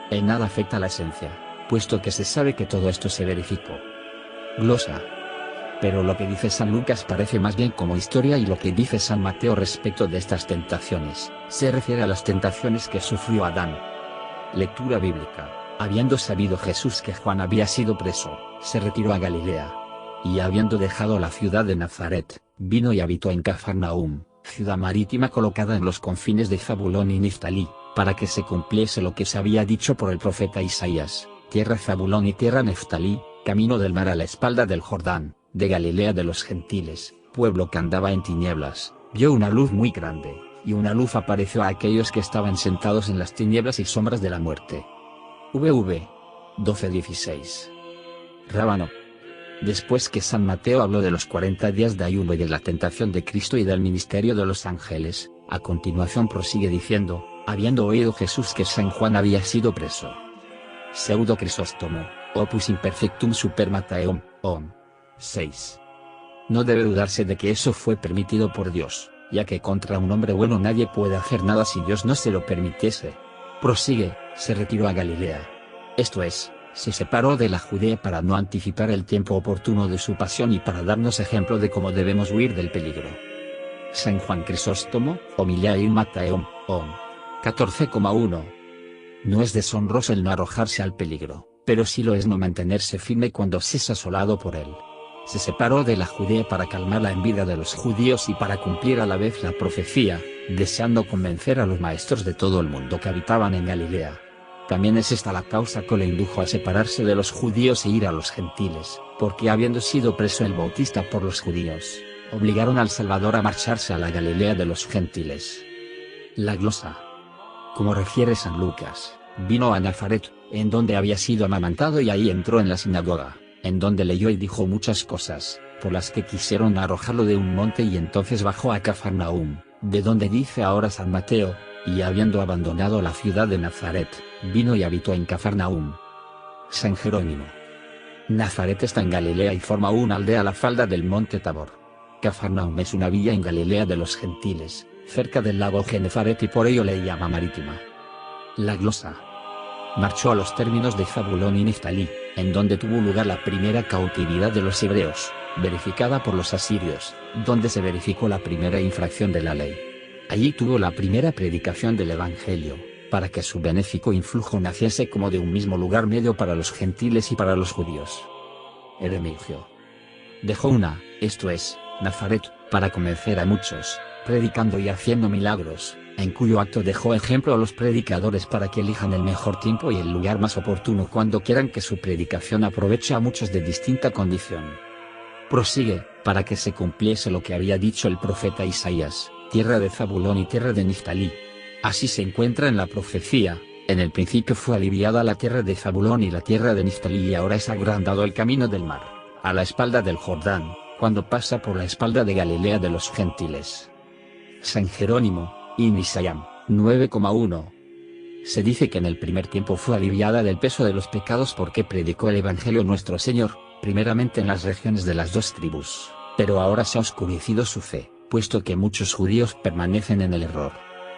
En nada afecta la esencia, puesto que se sabe que todo esto se verificó. Glosa. Pero lo que dice San Lucas parece más bien como historia, y lo que dice San Mateo respecto de estas tentaciones, se refiere a las tentaciones que sufrió Adán. Lectura bíblica. Habiendo sabido Jesús que Juan había sido preso, se retiró a Galilea. Y habiendo dejado la ciudad de Nazaret, vino y habitó en Cafarnaúm, ciudad marítima colocada en los confines de Zabulón y Niftalí, para que se cumpliese lo que se había dicho por el profeta Isaías: tierra Zabulón y tierra Neftalí, camino del mar a la espalda del Jordán, de Galilea de los gentiles, pueblo que andaba en tinieblas, vio una luz muy grande, y una luz apareció a aquellos que estaban sentados en las tinieblas y sombras de la muerte. VV 12:16. Rábano. Después que San Mateo habló de los 40 días de ayuno y de la tentación de Cristo y del ministerio de los ángeles, a continuación prosigue diciendo: habiendo oído Jesús que San Juan había sido preso. Pseudo Crisóstomo, opus imperfectum super Matteum, 6. No debe dudarse de que eso fue permitido por Dios, ya que contra un hombre bueno nadie puede hacer nada si Dios no se lo permitiese. Prosigue: se retiró a Galilea. Esto es, se separó de la Judea para no anticipar el tiempo oportuno de su pasión y para darnos ejemplo de cómo debemos huir del peligro. San Juan Crisóstomo, Homilia in Matteum, 14,1. No es deshonroso el no arrojarse al peligro, pero sí lo es no mantenerse firme cuando se es asolado por él. Se separó de la Judea para calmar la envidia de los judíos y para cumplir a la vez la profecía, deseando convencer a los maestros de todo el mundo que habitaban en Galilea. También es esta la causa que le indujo a separarse de los judíos e ir a los gentiles, porque habiendo sido preso el Bautista por los judíos, obligaron al Salvador a marcharse a la Galilea de los gentiles. La glosa. Como refiere San Lucas, vino a Nazaret, en donde había sido amamantado, y ahí entró en la sinagoga, en donde leyó y dijo muchas cosas, por las que quisieron arrojarlo de un monte, y entonces bajó a Cafarnaúm, de donde dice ahora San Mateo: y habiendo abandonado la ciudad de Nazaret, vino y habitó en Cafarnaúm. San Jerónimo. Nazaret está en Galilea y forma una aldea a la falda del monte Tabor. Cafarnaúm es una villa en Galilea de los gentiles, cerca del lago Genezaret, y por ello le llama marítima. La glosa. Marchó a los términos de Zabulón y Neftalí, en donde tuvo lugar la primera cautividad de los hebreos, verificada por los asirios, donde se verificó la primera infracción de la ley. Allí tuvo la primera predicación del Evangelio, para que su benéfico influjo naciese como de un mismo lugar medio para los gentiles y para los judíos. Eremigio. Dejó una, esto es, Nazaret, para convencer a muchos, predicando y haciendo milagros, en cuyo acto dejó ejemplo a los predicadores para que elijan el mejor tiempo y el lugar más oportuno cuando quieran que su predicación aproveche a muchos de distinta condición. Prosigue: para que se cumpliese lo que había dicho el profeta Isaías: tierra de Zabulón y tierra de Neftalí. Así se encuentra en la profecía: en el principio fue aliviada la tierra de Zabulón y la tierra de Neftalí, y ahora es agrandado el camino del mar, a la espalda del Jordán, cuando pasa por la espalda de Galilea de los gentiles. San Jerónimo, in Isaiam, 9,1. Se dice que en el primer tiempo fue aliviada del peso de los pecados porque predicó el Evangelio nuestro Señor, primeramente en las regiones de las dos tribus, pero ahora se ha oscurecido su fe, puesto que muchos judíos permanecen en el error.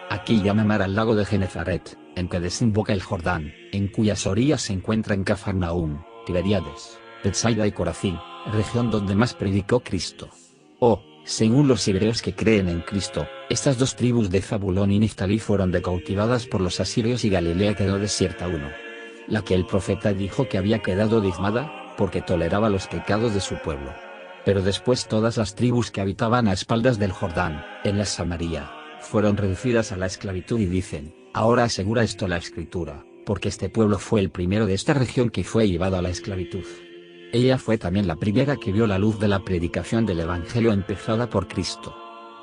Aquí llama mar al lago de Genezaret, en que desemboca el Jordán, en cuyas orillas se encuentra en Cafarnaúm, Tiberíades, Betsaida y Corazín, región donde más predicó Cristo. Según los hebreos que creen en Cristo, estas dos tribus de Zabulón y Neftalí fueron cautivadas por los asirios y Galilea quedó desierta la que el profeta dijo que había quedado diezmada, porque toleraba los pecados de su pueblo. Pero después todas las tribus que habitaban a espaldas del Jordán, en la Samaria, fueron reducidas a la esclavitud, y dicen: ahora asegura esto la Escritura, porque este pueblo fue el primero de esta región que fue llevado a la esclavitud. Ella fue también la primera que vio la luz de la predicación del Evangelio empezada por Cristo.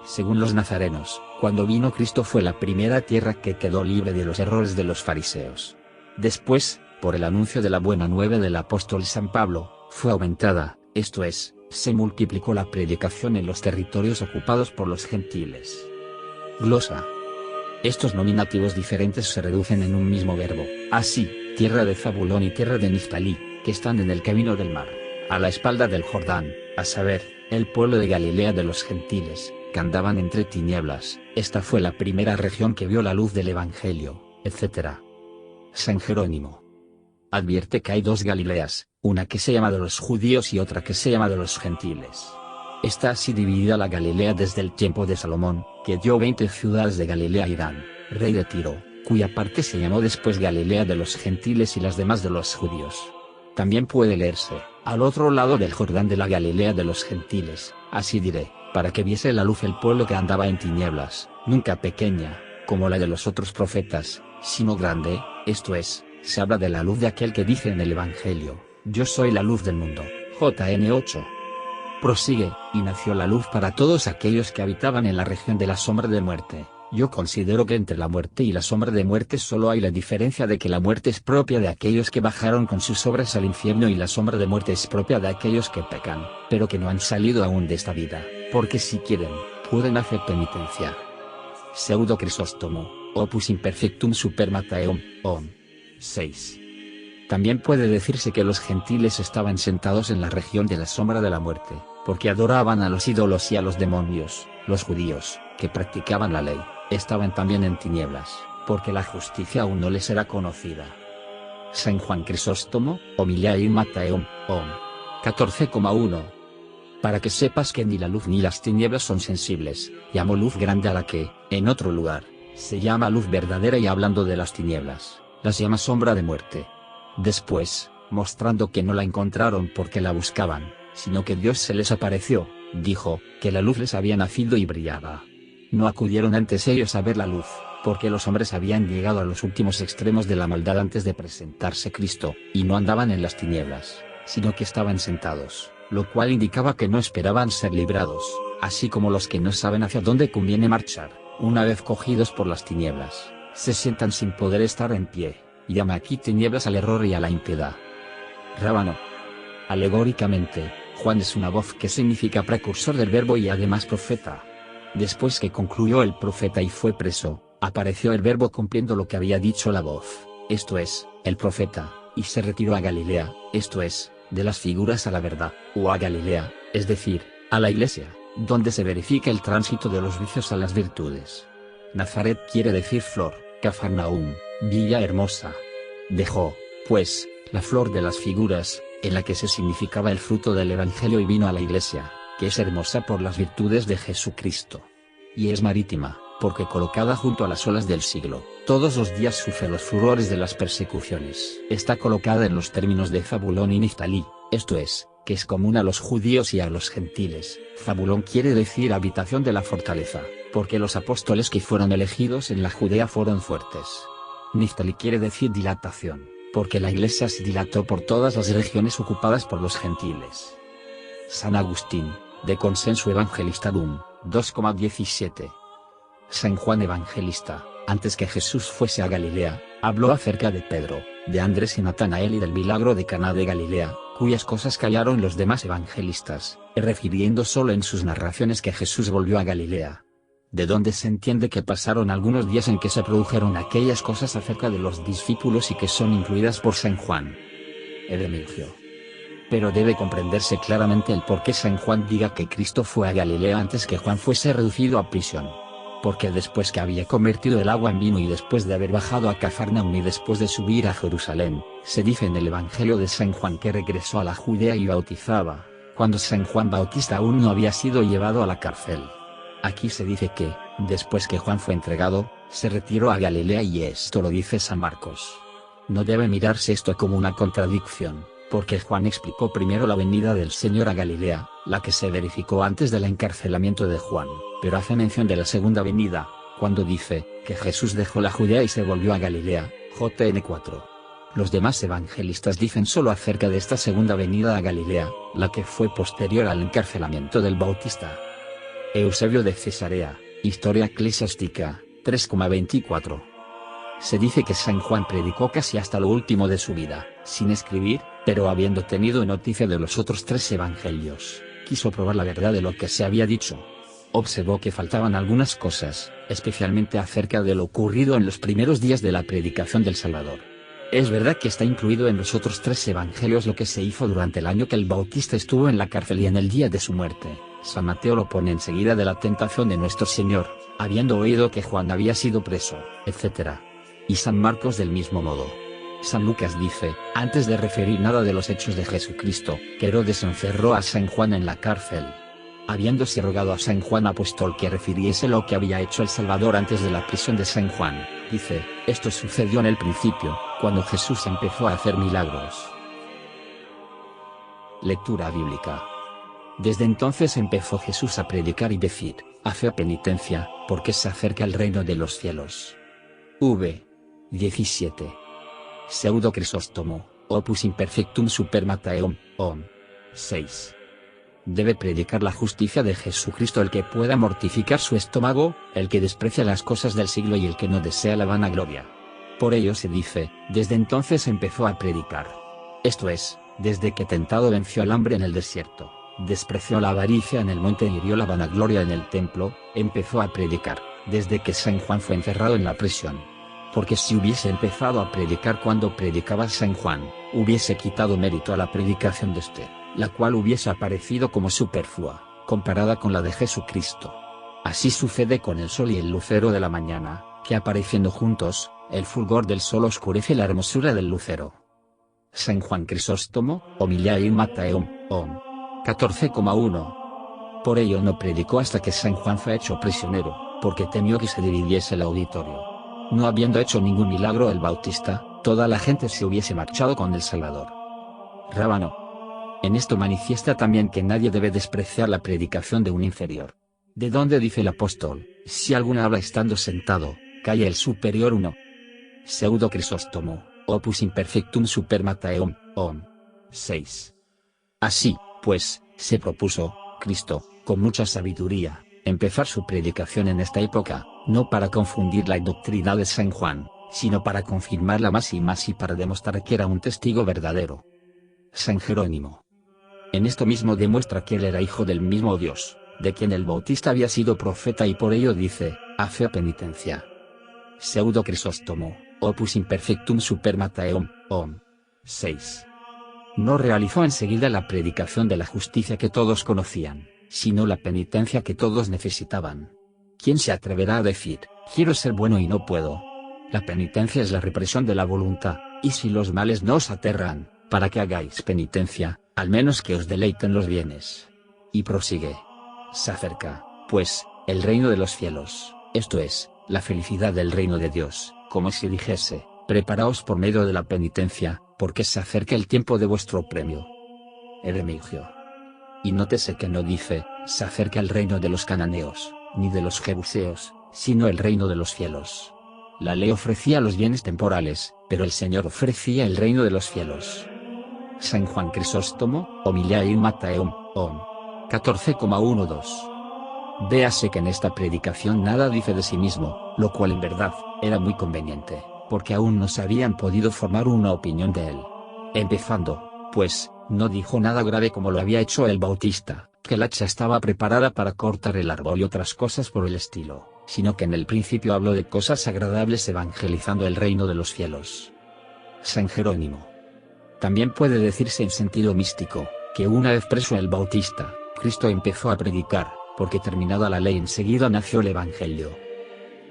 Según los nazarenos, cuando vino Cristo fue la primera tierra que quedó libre de los errores de los fariseos. Después, por el anuncio de la buena nueva del apóstol San Pablo, fue aumentada, esto es, se multiplicó la predicación en los territorios ocupados por los gentiles. Glosa. Estos nominativos diferentes se reducen en un mismo verbo: así, tierra de Zabulón y tierra de Neftalí, que están en el camino del mar, a la espalda del Jordán, a saber, el pueblo de Galilea de los gentiles, que andaban entre tinieblas. Esta fue la primera región que vio la luz del Evangelio, etc. San Jerónimo. Advierte que hay dos Galileas, una que se llama de los judíos y otra que se llama de los gentiles. Está así dividida la Galilea desde el tiempo de Salomón, que dio 20 ciudades de Galilea a Irán, rey de Tiro, cuya parte se llamó después Galilea de los gentiles y las demás de los judíos. También puede leerse: al otro lado del Jordán de la Galilea de los gentiles, así diré, para que viese la luz el pueblo que andaba en tinieblas, nunca pequeña, como la de los otros profetas, sino grande, esto es, se habla de la luz de aquel que dice en el Evangelio: yo soy la luz del mundo. JN 8. Prosigue: y nació la luz para todos aquellos que habitaban en la región de la sombra de muerte. Yo considero que entre la muerte y la sombra de muerte solo hay la diferencia de que la muerte es propia de aquellos que bajaron con sus obras al infierno y la sombra de muerte es propia de aquellos que pecan, pero que no han salido aún de esta vida, porque si quieren, pueden hacer penitencia. Pseudo Crisóstomo, Opus Imperfectum Super Mattheum, 6. También puede decirse que los gentiles estaban sentados en la región de la sombra de la muerte, porque adoraban a los ídolos y a los demonios. Los judíos, que practicaban la ley, estaban también en tinieblas, porque la justicia aún no les era conocida. San Juan Crisóstomo, Homiliae in Mattheum, 14,1. Para que sepas que ni la luz ni las tinieblas son sensibles, llamo luz grande a la que, en otro lugar, se llama luz verdadera, y hablando de las tinieblas, las llama sombra de muerte. Después, mostrando que no la encontraron porque la buscaban, sino que Dios se les apareció, dijo, que la luz les había nacido y brillaba. No acudieron antes ellos a ver la luz, porque los hombres habían llegado a los últimos extremos de la maldad antes de presentarse Cristo, y no andaban en las tinieblas, sino que estaban sentados, lo cual indicaba que no esperaban ser librados, así como los que no saben hacia dónde conviene marchar, una vez cogidos por las tinieblas, se sientan sin poder estar en pie. Llama aquí tinieblas al error y a la impiedad. Rábano. Alegóricamente, Juan es una voz que significa precursor del verbo y además profeta. Después que concluyó el profeta y fue preso, apareció el verbo cumpliendo lo que había dicho la voz, esto es, el profeta, y se retiró a Galilea, esto es, de las figuras a la verdad, o a Galilea, es decir, a la iglesia, donde se verifica el tránsito de los vicios a las virtudes. Nazaret quiere decir flor, Cafarnaúm, villa hermosa. Dejó, pues, la flor de las figuras, en la que se significaba el fruto del Evangelio, y vino a la iglesia, que es hermosa por las virtudes de Jesucristo. Y es marítima, porque colocada junto a las olas del siglo, todos los días sufre los furores de las persecuciones. Está colocada en los términos de Zabulón y Niftalí, esto es, que es común a los judíos y a los gentiles. Zabulón quiere decir habitación de la fortaleza, porque los apóstoles que fueron elegidos en la Judea fueron fuertes. Niftalí quiere decir dilatación, porque la iglesia se dilató por todas las regiones ocupadas por los gentiles. San Agustín, de Consenso Evangelistarum, 2,17. San Juan Evangelista, antes que Jesús fuese a Galilea, habló acerca de Pedro, de Andrés y Natanael y del milagro de Caná de Galilea, cuyas cosas callaron los demás evangelistas, refiriendo solo en sus narraciones que Jesús volvió a Galilea. De donde se entiende que pasaron algunos días en que se produjeron aquellas cosas acerca de los discípulos y que son incluidas por San Juan. Edemilgio. Pero debe comprenderse claramente el por qué San Juan diga que Cristo fue a Galilea antes que Juan fuese reducido a prisión. Porque después que había convertido el agua en vino y después de haber bajado a Cafarnaúm y después de subir a Jerusalén, se dice en el Evangelio de San Juan que regresó a la Judea y bautizaba, cuando San Juan Bautista aún no había sido llevado a la cárcel. Aquí se dice que, después que Juan fue entregado, se retiró a Galilea, y esto lo dice San Marcos. No debe mirarse esto como una contradicción, porque Juan explicó primero la venida del Señor a Galilea, la que se verificó antes del encarcelamiento de Juan, pero hace mención de la segunda venida, cuando dice que Jesús dejó la Judea y se volvió a Galilea, JN 4. Los demás evangelistas dicen solo acerca de esta segunda venida a Galilea, la que fue posterior al encarcelamiento del Bautista. Eusebio de Cesarea, Historia Eclesiástica, 3,24. Se dice que San Juan predicó casi hasta lo último de su vida, sin escribir, pero habiendo tenido noticia de los otros 3 evangelios, quiso probar la verdad de lo que se había dicho. Observó que faltaban algunas cosas, especialmente acerca de lo ocurrido en los primeros días de la predicación del Salvador. Es verdad que está incluido en los otros 3 evangelios lo que se hizo durante el año que el Bautista estuvo en la cárcel y en el día de su muerte. San Mateo lo pone enseguida de la tentación de nuestro Señor, habiendo oído que Juan había sido preso, etc. Y San Marcos del mismo modo. San Lucas dice, antes de referir nada de los hechos de Jesucristo, que Herodes encerró a San Juan en la cárcel. Habiéndose rogado a San Juan apóstol que refiriese lo que había hecho el Salvador antes de la prisión de San Juan, dice, esto sucedió en el principio, cuando Jesús empezó a hacer milagros. Lectura bíblica. Desde entonces empezó Jesús a predicar y decir, haced penitencia, porque se acerca el reino de los cielos. V. 17. Pseudo Crisóstomo, opus imperfectum super Mattheum, 6. Debe predicar la justicia de Jesucristo el que pueda mortificar su estómago, el que desprecia las cosas del siglo y el que no desea la vanagloria. Por ello se dice, desde entonces empezó a predicar. Esto es, desde que tentado venció al hambre en el desierto, despreció la avaricia en el monte y hirió la vanagloria en el templo, empezó a predicar, desde que San Juan fue encerrado en la prisión. Porque si hubiese empezado a predicar cuando predicaba San Juan, hubiese quitado mérito a la predicación de este, la cual hubiese aparecido como superflua, comparada con la de Jesucristo. Así sucede con el sol y el lucero de la mañana, que apareciendo juntos, el fulgor del sol oscurece la hermosura del lucero. San Juan Crisóstomo, Homiliae in Mattheum, 14,1. Por ello no predicó hasta que San Juan fue hecho prisionero, porque temió que se dividiese el auditorio. No habiendo hecho ningún milagro el Bautista, toda la gente se hubiese marchado con el Salvador. Rábano. En esto manifiesta también que nadie debe despreciar la predicación de un inferior. ¿De dónde dice el apóstol, si alguno habla estando sentado, calla el superior uno? Pseudo Crisóstomo, opus imperfectum super Mattheum, 6. Así, pues, se propuso, Cristo, con mucha sabiduría, empezar su predicación en esta época, no para confundir la doctrina de San Juan, sino para confirmarla más y más y para demostrar que era un testigo verdadero. San Jerónimo. En esto mismo demuestra que él era hijo del mismo Dios, de quien el Bautista había sido profeta y por ello dice, haced penitencia. Pseudo Crisóstomo, opus imperfectum super Mattheum, 6. No realizó enseguida la predicación de la justicia que todos conocían, sino la penitencia que todos necesitaban. ¿Quién se atreverá a decir, quiero ser bueno y no puedo? La penitencia es la represión de la voluntad, y si los males no os aterran, para que hagáis penitencia, al menos que os deleiten los bienes. Y prosigue. Se acerca, pues, el reino de los cielos, esto es, la felicidad del reino de Dios, como si dijese, preparaos por medio de la penitencia, porque se acerca el tiempo de vuestro premio. Remigio. Y nótese que no dice, se acerca el reino de los cananeos, ni de los jebuseos, sino el reino de los cielos. La ley ofrecía los bienes temporales, pero el Señor ofrecía el reino de los cielos. San Juan Crisóstomo, Homiliae in Mattheum, 14,12. Véase que en esta predicación nada dice de sí mismo, lo cual en verdad, era muy conveniente, porque aún no se habían podido formar una opinión de él. Empezando, pues, no dijo nada grave como lo había hecho el Bautista, que el hacha estaba preparada para cortar el árbol y otras cosas por el estilo, sino que en el principio habló de cosas agradables evangelizando el reino de los cielos. San Jerónimo. También puede decirse en sentido místico, que una vez preso el Bautista, Cristo empezó a predicar, porque terminada la ley enseguida nació el Evangelio.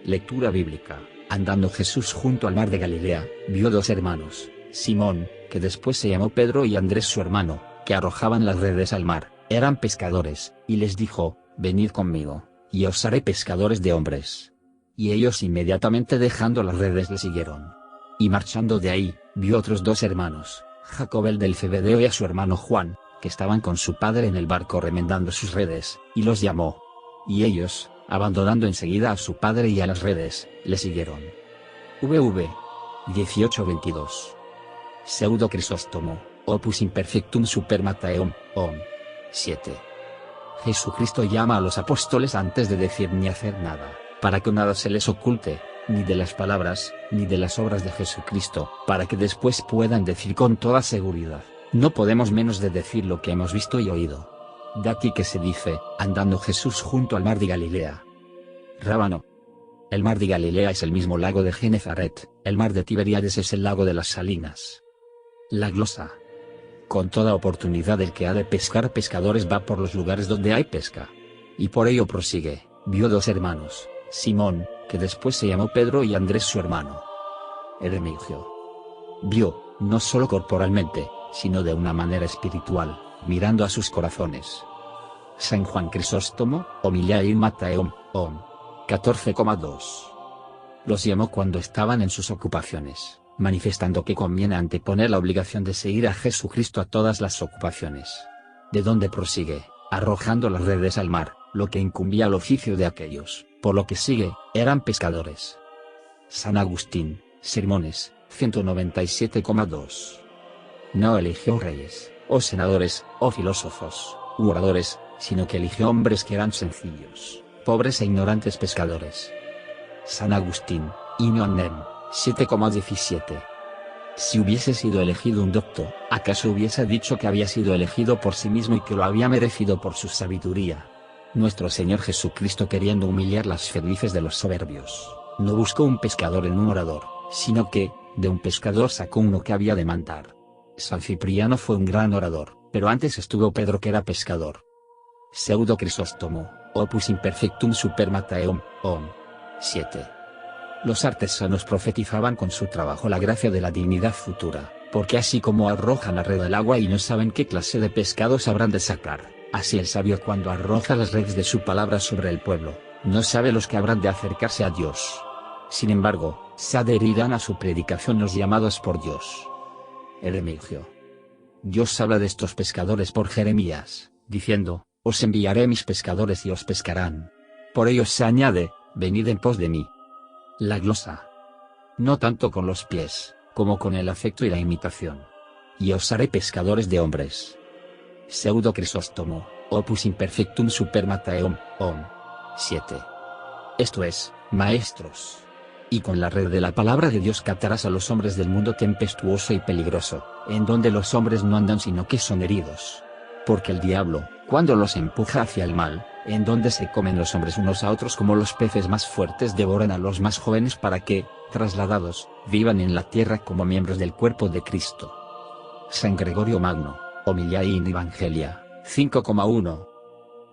Lectura bíblica. Andando Jesús junto al mar de Galilea, vio dos hermanos, Simón, que después se llamó Pedro, y Andrés su hermano, que arrojaban las redes al mar, eran pescadores, y les dijo, venid conmigo, y os haré pescadores de hombres. Y ellos inmediatamente dejando las redes le siguieron. Y marchando de ahí, vio otros dos hermanos, Jacob el del Zebedeo y a su hermano Juan, que estaban con su padre en el barco remendando sus redes, y los llamó. Y ellos, abandonando enseguida a su padre y a las redes, le siguieron. VV 18:22. Pseudo Crisóstomo, opus imperfectum super Mattheum, 7. Jesucristo llama a los apóstoles antes de decir ni hacer nada, para que nada se les oculte, ni de las palabras, ni de las obras de Jesucristo, para que después puedan decir con toda seguridad, no podemos menos de decir lo que hemos visto y oído. De aquí que se dice, andando Jesús junto al mar de Galilea. Rábano. El mar de Galilea es el mismo lago de Genezaret, el mar de Tiberíades es el lago de las salinas. La glosa. Con toda oportunidad el que ha de pescar pescadores va por los lugares donde hay pesca. Y por ello prosigue, vio dos hermanos, Simón, que después se llamó Pedro, y Andrés su hermano. Remigio. Vio, no solo corporalmente, sino de una manera espiritual, mirando a sus corazones. San Juan Crisóstomo, Homiliae in Mattheum, 14,2. Los llamó cuando estaban en sus ocupaciones, manifestando que conviene anteponer la obligación de seguir a Jesucristo a todas las ocupaciones. De donde prosigue, arrojando las redes al mar, lo que incumbía al oficio de aquellos, por lo que sigue, eran pescadores. San Agustín, Sermones, 197,2. No eligió reyes, o senadores, o filósofos, u oradores, sino que eligió hombres que eran sencillos, pobres e ignorantes pescadores. San Agustín, Inio Annem, 7,17. Si hubiese sido elegido un docto, ¿acaso hubiese dicho que había sido elegido por sí mismo y que lo había merecido por su sabiduría? Nuestro Señor Jesucristo, queriendo humillar las felices de los soberbios, no buscó un pescador en un orador, sino que, de un pescador sacó uno que había de mandar. San Cipriano fue un gran orador, pero antes estuvo Pedro, que era pescador. Pseudo Crisóstomo, Opus Imperfectum Super Matteum, 7. Los artesanos profetizaban con su trabajo la gracia de la dignidad futura, porque así como arrojan la red al agua y no saben qué clase de pescados habrán de sacar, así el sabio, cuando arroja las redes de su palabra sobre el pueblo, no sabe los que habrán de acercarse a Dios. Sin embargo, se adherirán a su predicación los llamados por Dios. Heremigio. Dios habla de estos pescadores por Jeremías, diciendo: os enviaré mis pescadores y os pescarán. Por ellos se añade: venid en pos de mí. La glosa. No tanto con los pies, como con el afecto y la imitación. Y os haré pescadores de hombres. Pseudo Crisóstomo, Opus Imperfectum Super Matteum, 7. Esto es, maestros. Y con la red de la palabra de Dios captarás a los hombres del mundo tempestuoso y peligroso, en donde los hombres no andan sino que son heridos. Porque el diablo, cuando los empuja hacia el mal, en donde se comen los hombres unos a otros como los peces más fuertes devoran a los más jóvenes, para que, trasladados, vivan en la tierra como miembros del cuerpo de Cristo. San Gregorio Magno, Homiliae in Evangelia, 5,1.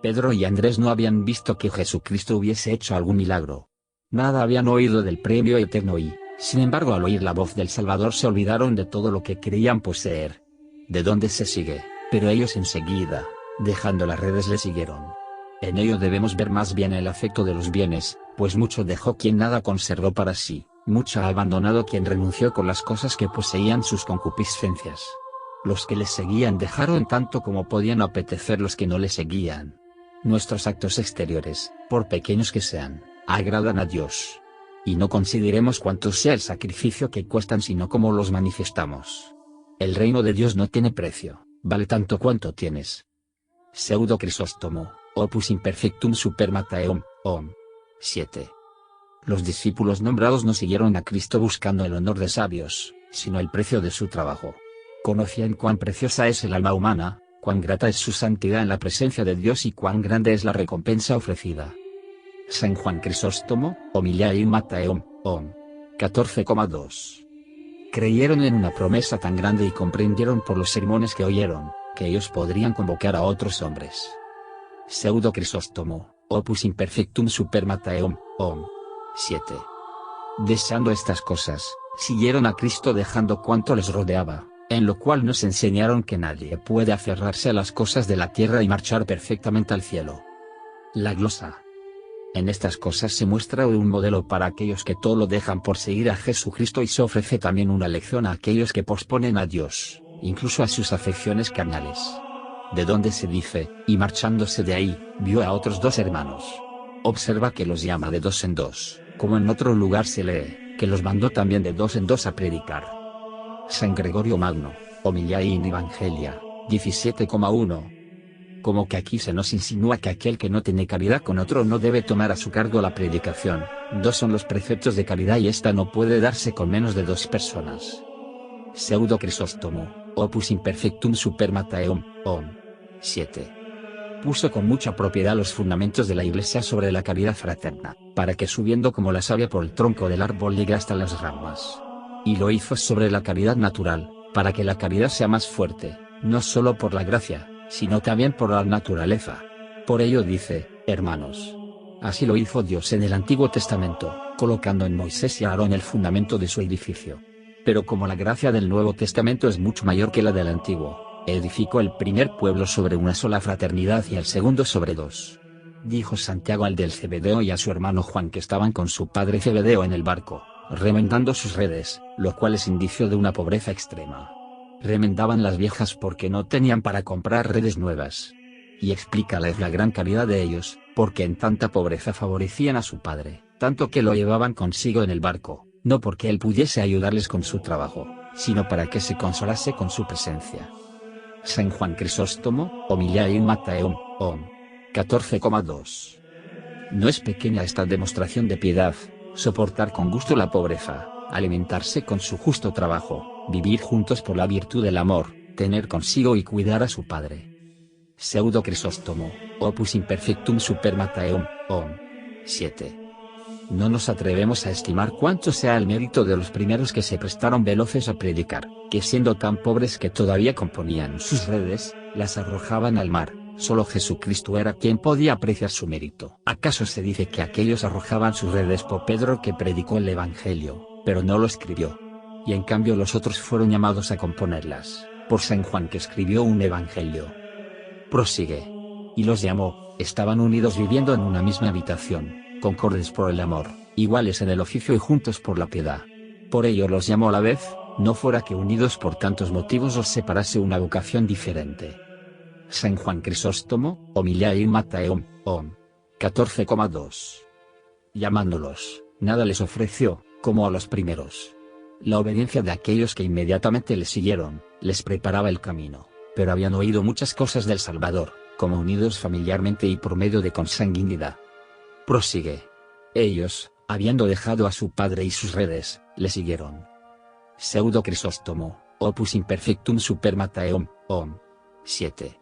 Pedro y Andrés no habían visto que Jesucristo hubiese hecho algún milagro. Nada habían oído del premio eterno y, sin embargo, al oír la voz del Salvador se olvidaron de todo lo que creían poseer. ¿De dónde se sigue? Pero ellos enseguida, dejando las redes, le siguieron. En ello debemos ver más bien el afecto de los bienes, pues mucho dejó quien nada conservó para sí, mucho ha abandonado quien renunció con las cosas que poseían sus concupiscencias. Los que les seguían dejaron tanto como podían apetecer los que no les seguían. Nuestros actos exteriores, por pequeños que sean, agradan a Dios. Y no consideremos cuánto sea el sacrificio que cuestan, sino cómo los manifestamos. El reino de Dios no tiene precio, vale tanto cuanto tienes. Pseudo Crisóstomo, Opus Imperfectum Super Matteum, 7. Los discípulos nombrados no siguieron a Cristo buscando el honor de sabios, sino el precio de su trabajo. Conocían cuán preciosa es el alma humana, cuán grata es su santidad en la presencia de Dios y cuán grande es la recompensa ofrecida. San Juan Crisóstomo, Homiliae in Matteum, 14,2. Creyeron en una promesa tan grande y comprendieron por los sermones que oyeron, que ellos podrían convocar a otros hombres. Pseudo Crisóstomo, Opus Imperfectum Super Matteum, 7. Deseando estas cosas, siguieron a Cristo dejando cuanto les rodeaba, en lo cual nos enseñaron que nadie puede aferrarse a las cosas de la tierra y marchar perfectamente al cielo. La glosa. En estas cosas se muestra un modelo para aquellos que todo lo dejan por seguir a Jesucristo, y se ofrece también una lección a aquellos que posponen a Dios, incluso a sus afecciones carnales. De donde se dice: y marchándose de ahí, vio a otros dos hermanos. Observa que los llama de dos en dos, como en otro lugar se lee, que los mandó también de dos en dos a predicar. San Gregorio Magno, Homiliae in Evangelia, 17,1. Como que aquí se nos insinúa que aquel que no tiene caridad con otro no debe tomar a su cargo la predicación. Dos son los preceptos de caridad y esta no puede darse con menos de dos personas. Pseudo Crisóstomo, Opus Imperfectum Super Matteum, 7. Puso con mucha propiedad los fundamentos de la Iglesia sobre la caridad fraterna, para que subiendo como la savia por el tronco del árbol llegue hasta las ramas. Y lo hizo sobre la caridad natural, para que la caridad sea más fuerte, no solo por la gracia, sino también por la naturaleza. Por ello dice: hermanos. Así lo hizo Dios en el Antiguo Testamento, colocando en Moisés y Aarón el fundamento de su edificio. Pero como la gracia del Nuevo Testamento es mucho mayor que la del Antiguo, edificó el primer pueblo sobre una sola fraternidad y el segundo sobre dos. Dijo Santiago al del Zebedeo y a su hermano Juan, que estaban con su padre Zebedeo en el barco, remendando sus redes, lo cual es indicio de una pobreza extrema. Remendaban las viejas porque no tenían para comprar redes nuevas. y explícales la gran caridad de ellos, porque en tanta pobreza favorecían a su padre, tanto que lo llevaban consigo en el barco, no porque él pudiese ayudarles con su trabajo, sino para que se consolase con su presencia. San Juan Crisóstomo, Homilia in Matteum, 14,2. No es pequeña esta demostración de piedad, soportar con gusto la pobreza, alimentarse con su justo trabajo, vivir juntos por la virtud del amor, tener consigo y cuidar a su padre. Pseudo Crisóstomo, Opus Imperfectum Super Matteum, 7. No nos atrevemos a estimar cuánto sea el mérito de los primeros que se prestaron veloces a predicar, que siendo tan pobres que todavía componían sus redes, las arrojaban al mar. Solo Jesucristo era quien podía apreciar su mérito. ¿Acaso se dice que aquellos arrojaban sus redes por Pedro que predicó el Evangelio, pero no lo escribió? Y en cambio los otros fueron llamados a componerlas, por San Juan que escribió un Evangelio. Prosigue. Y los llamó, estaban unidos viviendo en una misma habitación, concordes por el amor, iguales en el oficio y juntos por la piedad. Por ello los llamó a la vez, no fuera que unidos por tantos motivos os separase una vocación diferente. San Juan Crisóstomo, Homilia in Matteum, 14,2. Llamándolos, nada les ofreció, como a los primeros. La obediencia de aquellos que inmediatamente le siguieron, les preparaba el camino, pero habían oído muchas cosas del Salvador, como unidos familiarmente y por medio de consanguinidad. Prosigue. Ellos, habiendo dejado a su padre y sus redes, le siguieron. Pseudo Crisóstomo, Opus Imperfectum Super Matteum, 7.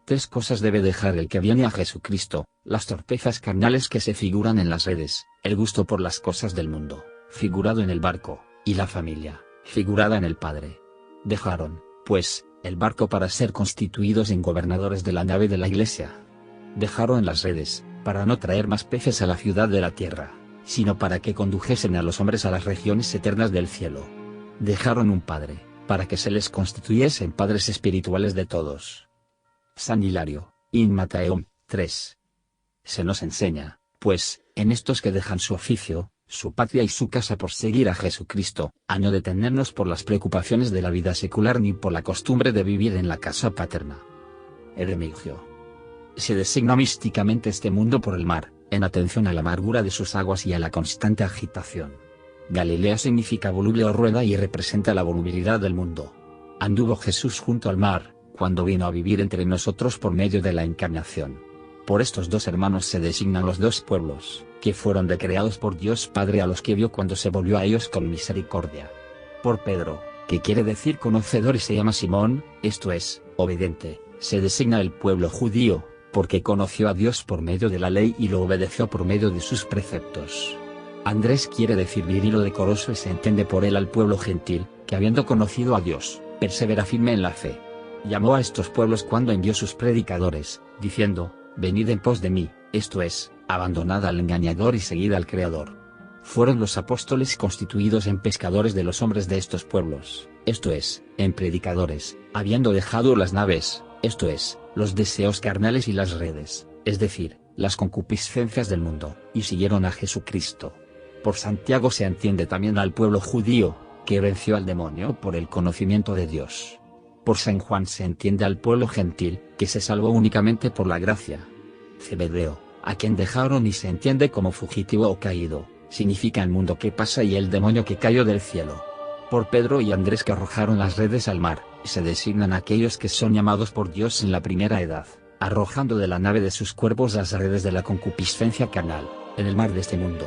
Tres cosas debe dejar el que viene a Jesucristo: las torpezas carnales que se figuran en las redes, el gusto por las cosas del mundo, figurado en el barco, y la familia, figurada en el Padre. Dejaron, pues, el barco para ser constituidos en gobernadores de la nave de la Iglesia. Dejaron las redes, para no traer más peces a la ciudad de la tierra, sino para que condujesen a los hombres a las regiones eternas del cielo. Dejaron un Padre, para que se les constituyesen padres espirituales de todos. San Hilario, in Matteum, 3. Se nos enseña, pues, en estos que dejan su oficio, su patria y su casa por seguir a Jesucristo, a no detenernos por las preocupaciones de la vida secular ni por la costumbre de vivir en la casa paterna. Heremigio. Se designa místicamente este mundo por el mar, en atención a la amargura de sus aguas y a la constante agitación. Galilea significa voluble o rueda y representa la volubilidad del mundo. Anduvo Jesús junto al mar, cuando vino a vivir entre nosotros por medio de la encarnación. Por estos dos hermanos se designan los dos pueblos, que fueron decreados por Dios Padre a los que vio cuando se volvió a ellos con misericordia. Por Pedro, que quiere decir conocedor y se llama Simón, esto es, obediente, se designa el pueblo judío, porque conoció a Dios por medio de la ley y lo obedeció por medio de sus preceptos. Andrés quiere decir viril o decoroso y se entiende por él al pueblo gentil, que habiendo conocido a Dios, persevera firme en la fe. Llamó a estos pueblos cuando envió sus predicadores, diciendo, venid en pos de mí, esto es, abandonad al engañador y seguid al Creador. Fueron los apóstoles constituidos en pescadores de los hombres de estos pueblos, esto es, en predicadores, habiendo dejado las naves, esto es, los deseos carnales y las redes, es decir, las concupiscencias del mundo, y siguieron a Jesucristo. Por Santiago se entiende también al pueblo judío, que venció al demonio por el conocimiento de Dios. Por San Juan se entiende al pueblo gentil, que se salvó únicamente por la gracia. Zebedeo, a quien dejaron y se entiende como fugitivo o caído, significa el mundo que pasa y el demonio que cayó del cielo. Por Pedro y Andrés que arrojaron las redes al mar, se designan aquellos que son llamados por Dios en la primera edad, arrojando de la nave de sus cuerpos las redes de la concupiscencia carnal, en el mar de este mundo.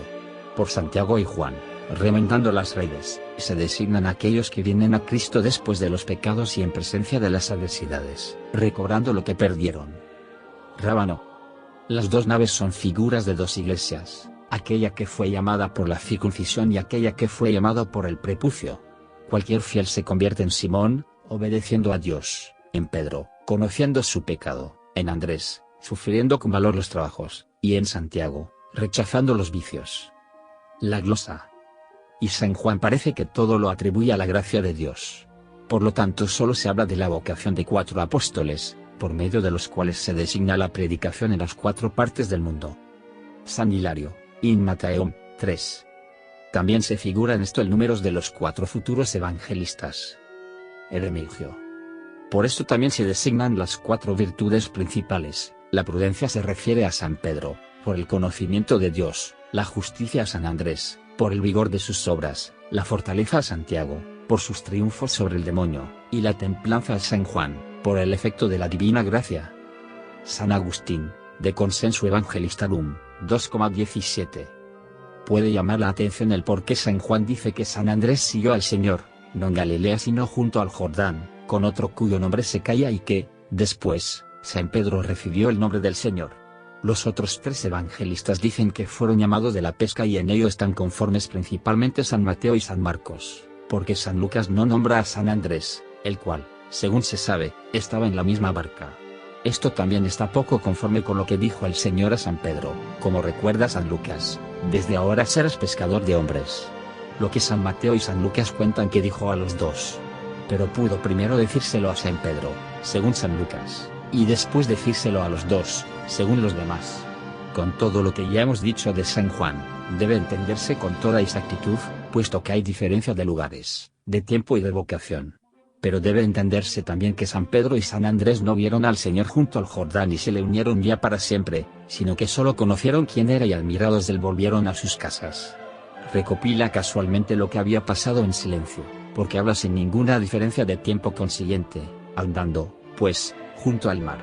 Por Santiago y Juan, remendando las redes, se designan aquellos que vienen a Cristo después de los pecados y en presencia de las adversidades, recobrando lo que perdieron. Rábano. Las dos naves son figuras de dos iglesias, aquella que fue llamada por la circuncisión y aquella que fue llamada por el prepucio. Cualquier fiel se convierte en Simón, obedeciendo a Dios, en Pedro, conociendo su pecado, en Andrés, sufriendo con valor los trabajos, y en Santiago, rechazando los vicios. La glosa. Y San Juan parece que todo lo atribuye a la gracia de Dios. Por lo tanto solo se habla de la vocación de 4 apóstoles, por medio de los cuales se designa la predicación en las 4 partes del mundo. San Hilario, in Matteum, 3. También se figura en esto el número de los 4 futuros evangelistas. Heremigio. Por esto también se designan las 4 virtudes principales. La prudencia se refiere a San Pedro, por el conocimiento de Dios; la justicia a San Andrés, por el vigor de sus obras; la fortaleza a Santiago, por sus triunfos sobre el demonio; y la templanza a San Juan, por el efecto de la divina gracia. San Agustín, de Consenso Evangelistarum, 2,17. Puede llamar la atención el por qué San Juan dice que San Andrés siguió al Señor, no en Galilea sino junto al Jordán, con otro cuyo nombre se calla, y que, después, San Pedro recibió el nombre del Señor. Los otros 3 evangelistas dicen que fueron llamados de la pesca, y en ello están conformes principalmente San Mateo y San Marcos, porque San Lucas no nombra a San Andrés, el cual, según se sabe, estaba en la misma barca. Esto también está poco conforme con lo que dijo el Señor a San Pedro, como recuerda San Lucas: desde ahora serás pescador de hombres. Lo que San Mateo y San Lucas cuentan que dijo a los 2. Pero pudo primero decírselo a San Pedro, según San Lucas, y después decírselo a los 2, según los demás. Con todo lo que ya hemos dicho de San Juan, debe entenderse con toda exactitud, puesto que hay diferencia de lugares, de tiempo y de vocación. Pero debe entenderse también que San Pedro y San Andrés no vieron al Señor junto al Jordán y se le unieron ya para siempre, sino que solo conocieron quién era y admirados de él volvieron a sus casas. Recopila casualmente lo que había pasado en silencio, porque habla sin ninguna diferencia de tiempo consiguiente, andando, pues, junto al mar.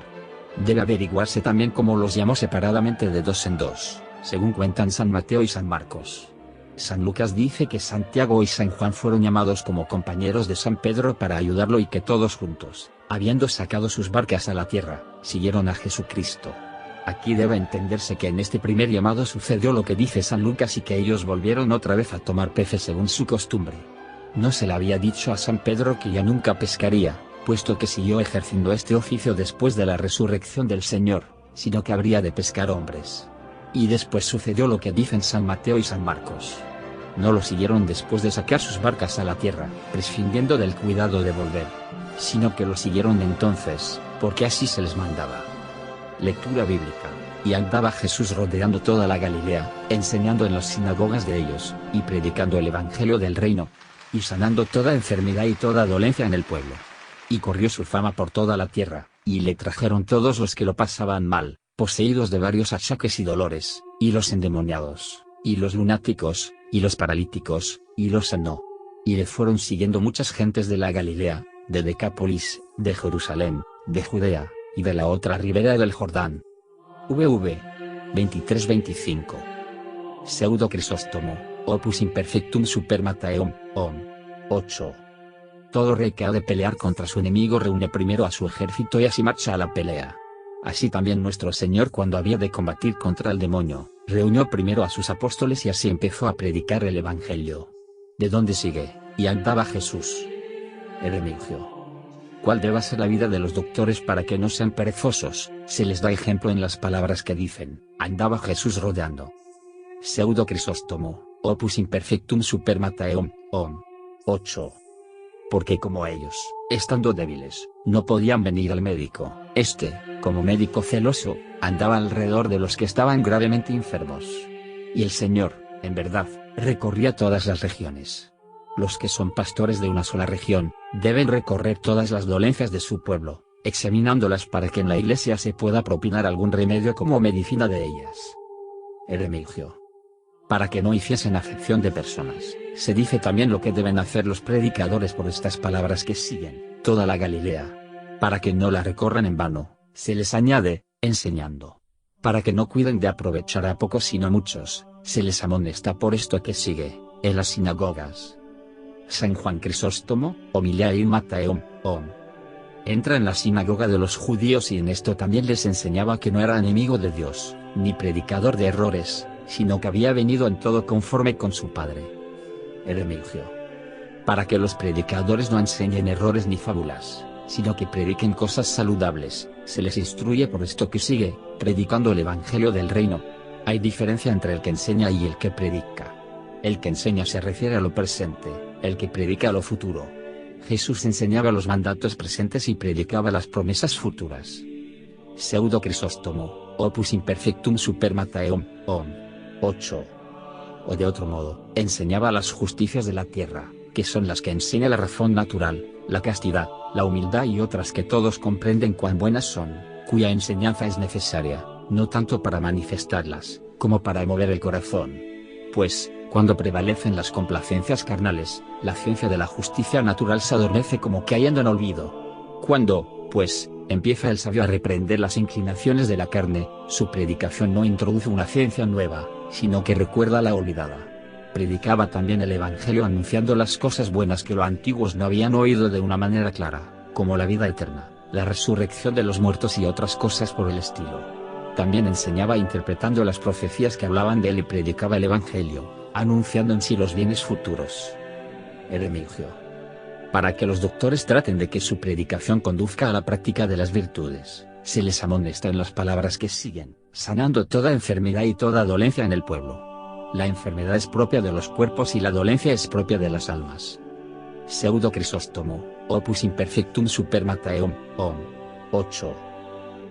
Debe averiguarse también cómo los llamó separadamente de 2 en 2, según cuentan San Mateo y San Marcos. San Lucas dice que Santiago y San Juan fueron llamados como compañeros de San Pedro para ayudarlo, y que todos juntos, habiendo sacado sus barcas a la tierra, siguieron a Jesucristo. Aquí debe entenderse que en este primer llamado sucedió lo que dice San Lucas, y que ellos volvieron otra vez a tomar peces según su costumbre. No se le había dicho a San Pedro que ya nunca pescaría, puesto que siguió ejerciendo este oficio después de la resurrección del Señor, sino que habría de pescar hombres. Y después sucedió lo que dicen San Mateo y San Marcos. No lo siguieron después de sacar sus barcas a la tierra, prescindiendo del cuidado de volver, sino que lo siguieron entonces, porque así se les mandaba. Lectura bíblica. Y andaba Jesús rodeando toda la Galilea, enseñando en las sinagogas de ellos, y predicando el evangelio del reino, y sanando toda enfermedad y toda dolencia en el pueblo. Y corrió su fama por toda la tierra, y le trajeron todos los que lo pasaban mal, poseídos de varios achaques y dolores, y los endemoniados, y los lunáticos, y los paralíticos, y los sanó. Y le fueron siguiendo muchas gentes de la Galilea, de Decápolis, de Jerusalén, de Judea, y de la otra ribera del Jordán. VV 23-25. Pseudo Crisóstomo, Opus Imperfectum Super Matteum, 8. Todo rey que ha de pelear contra su enemigo reúne primero a su ejército y así marcha a la pelea. Así también nuestro Señor, cuando había de combatir contra el demonio, reunió primero a sus apóstoles y así empezó a predicar el Evangelio. ¿De dónde sigue? Y andaba Jesús. Remigio. ¿Cuál deba ser la vida de los doctores para que no sean perezosos? Se les da ejemplo en las palabras que dicen: andaba Jesús rodeando. Pseudo Crisóstomo, Opus Imperfectum Super Matteum, 8. Porque como ellos, estando débiles, no podían venir al médico, como médico celoso, andaba alrededor de los que estaban gravemente enfermos. Y el Señor, en verdad, recorría todas las regiones. Los que son pastores de una sola región, deben recorrer todas las dolencias de su pueblo, examinándolas para que en la iglesia se pueda propinar algún remedio como medicina de ellas. Remigio. Para que no hiciesen acepción de personas, se dice también lo que deben hacer los predicadores por estas palabras que siguen: toda la Galilea. Para que no la recorran en vano, se les añade: enseñando. Para que no cuiden de aprovechar a pocos sino a muchos, se les amonesta por esto que sigue, en las sinagogas. San Juan Crisóstomo, Homilia in Matteum, entra en la sinagoga de los judíos y en esto también les enseñaba que no era enemigo de Dios, ni predicador de errores, sino que había venido en todo conforme con su Padre. Remigio. Para que los predicadores no enseñen errores ni fábulas, sino que prediquen cosas saludables, se les instruye por esto que sigue, predicando el Evangelio del reino. Hay diferencia entre el que enseña y el que predica. El que enseña se refiere a lo presente, el que predica a lo futuro. Jesús enseñaba los mandatos presentes y predicaba las promesas futuras. Pseudo Crisóstomo, Opus Imperfectum Super Matteum, 8. O de otro modo, enseñaba las justicias de la tierra, que son las que enseña la razón natural, la castidad, la humildad y otras que todos comprenden cuán buenas son, cuya enseñanza es necesaria, no tanto para manifestarlas, como para mover el corazón. Pues, cuando prevalecen las complacencias carnales, la ciencia de la justicia natural se adormece como cayendo en olvido. Cuando, pues, empieza el sabio a reprender las inclinaciones de la carne, su predicación no introduce una ciencia nueva, sino que recuerda la olvidada. Predicaba también el Evangelio anunciando las cosas buenas que los antiguos no habían oído de una manera clara, como la vida eterna, la resurrección de los muertos y otras cosas por el estilo. También enseñaba interpretando las profecías que hablaban de él y predicaba el Evangelio, anunciando en sí los bienes futuros. Hermenegildo. Para que los doctores traten de que su predicación conduzca a la práctica de las virtudes, se les amonesta en las palabras que siguen, sanando toda enfermedad y toda dolencia en el pueblo. La enfermedad es propia de los cuerpos y la dolencia es propia de las almas. Pseudo Crisóstomo, Opus Imperfectum Super Mattheum, 8.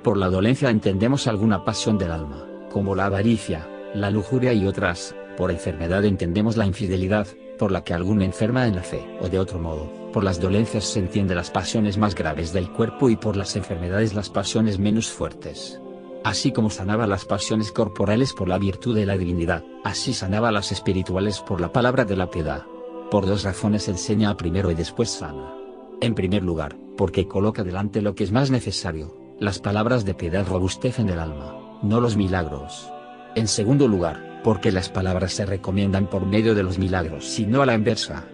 Por la dolencia entendemos alguna pasión del alma, como la avaricia, la lujuria y otras. Por enfermedad entendemos la infidelidad, por la que alguno enferma en la fe, o de otro modo, por las dolencias se entiende las pasiones más graves del cuerpo y por las enfermedades las pasiones menos fuertes. Así como sanaba las pasiones corporales por la virtud de la divinidad, así sanaba las espirituales por la palabra de la piedad. Por dos razones enseña primero y después sana. En primer lugar, porque coloca delante lo que es más necesario, las palabras de piedad robustecen el alma, no los milagros. En segundo lugar, porque las palabras se recomiendan por medio de los milagros y no a la inversa.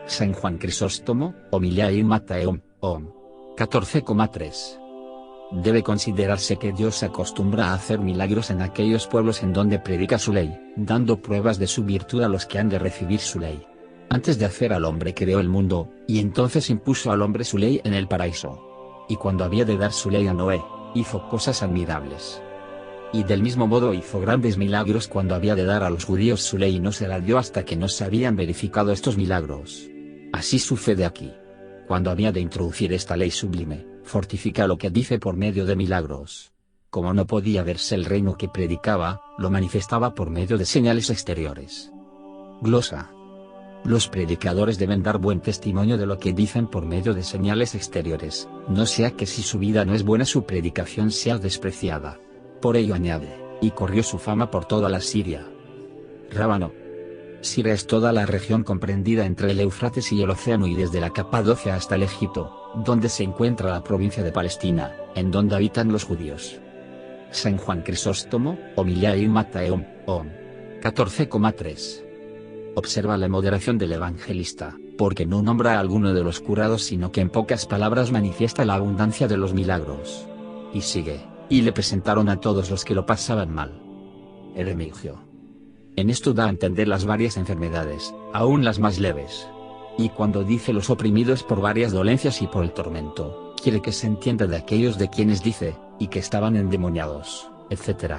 San Juan Crisóstomo, Homilia in Mattheum, 14,3. Debe considerarse que Dios acostumbra a hacer milagros en aquellos pueblos en donde predica su ley, dando pruebas de su virtud a los que han de recibir su ley. Antes de hacer al hombre creó el mundo, y entonces impuso al hombre su ley en el paraíso. Y cuando había de dar su ley a Noé, hizo cosas admirables. Y del mismo modo hizo grandes milagros cuando había de dar a los judíos su ley y no se la dio hasta que no se habían verificado estos milagros. Así sucede aquí. Cuando había de introducir esta ley sublime, fortifica lo que dice por medio de milagros. Como no podía verse el reino que predicaba, lo manifestaba por medio de señales exteriores. Glosa. Los predicadores deben dar buen testimonio de lo que dicen por medio de señales exteriores, no sea que si su vida no es buena su predicación sea despreciada. Por ello añade, y corrió su fama por toda la Siria. Rábano. Siria es toda la región comprendida entre el Éufrates y el océano y desde la Capadocia hasta el Egipto, donde se encuentra la provincia de Palestina, en donde habitan los judíos. San Juan Crisóstomo, Homilia in Mattheum, 14,3. Observa la moderación del evangelista, porque no nombra a alguno de los curados sino que en pocas palabras manifiesta la abundancia de los milagros. Y sigue, y le presentaron a todos los que lo pasaban mal. Hermenegildo. En esto da a entender las varias enfermedades, aún las más leves. Y cuando dice los oprimidos por varias dolencias y por el tormento, quiere que se entienda de aquellos de quienes dice, y que estaban endemoniados, etc.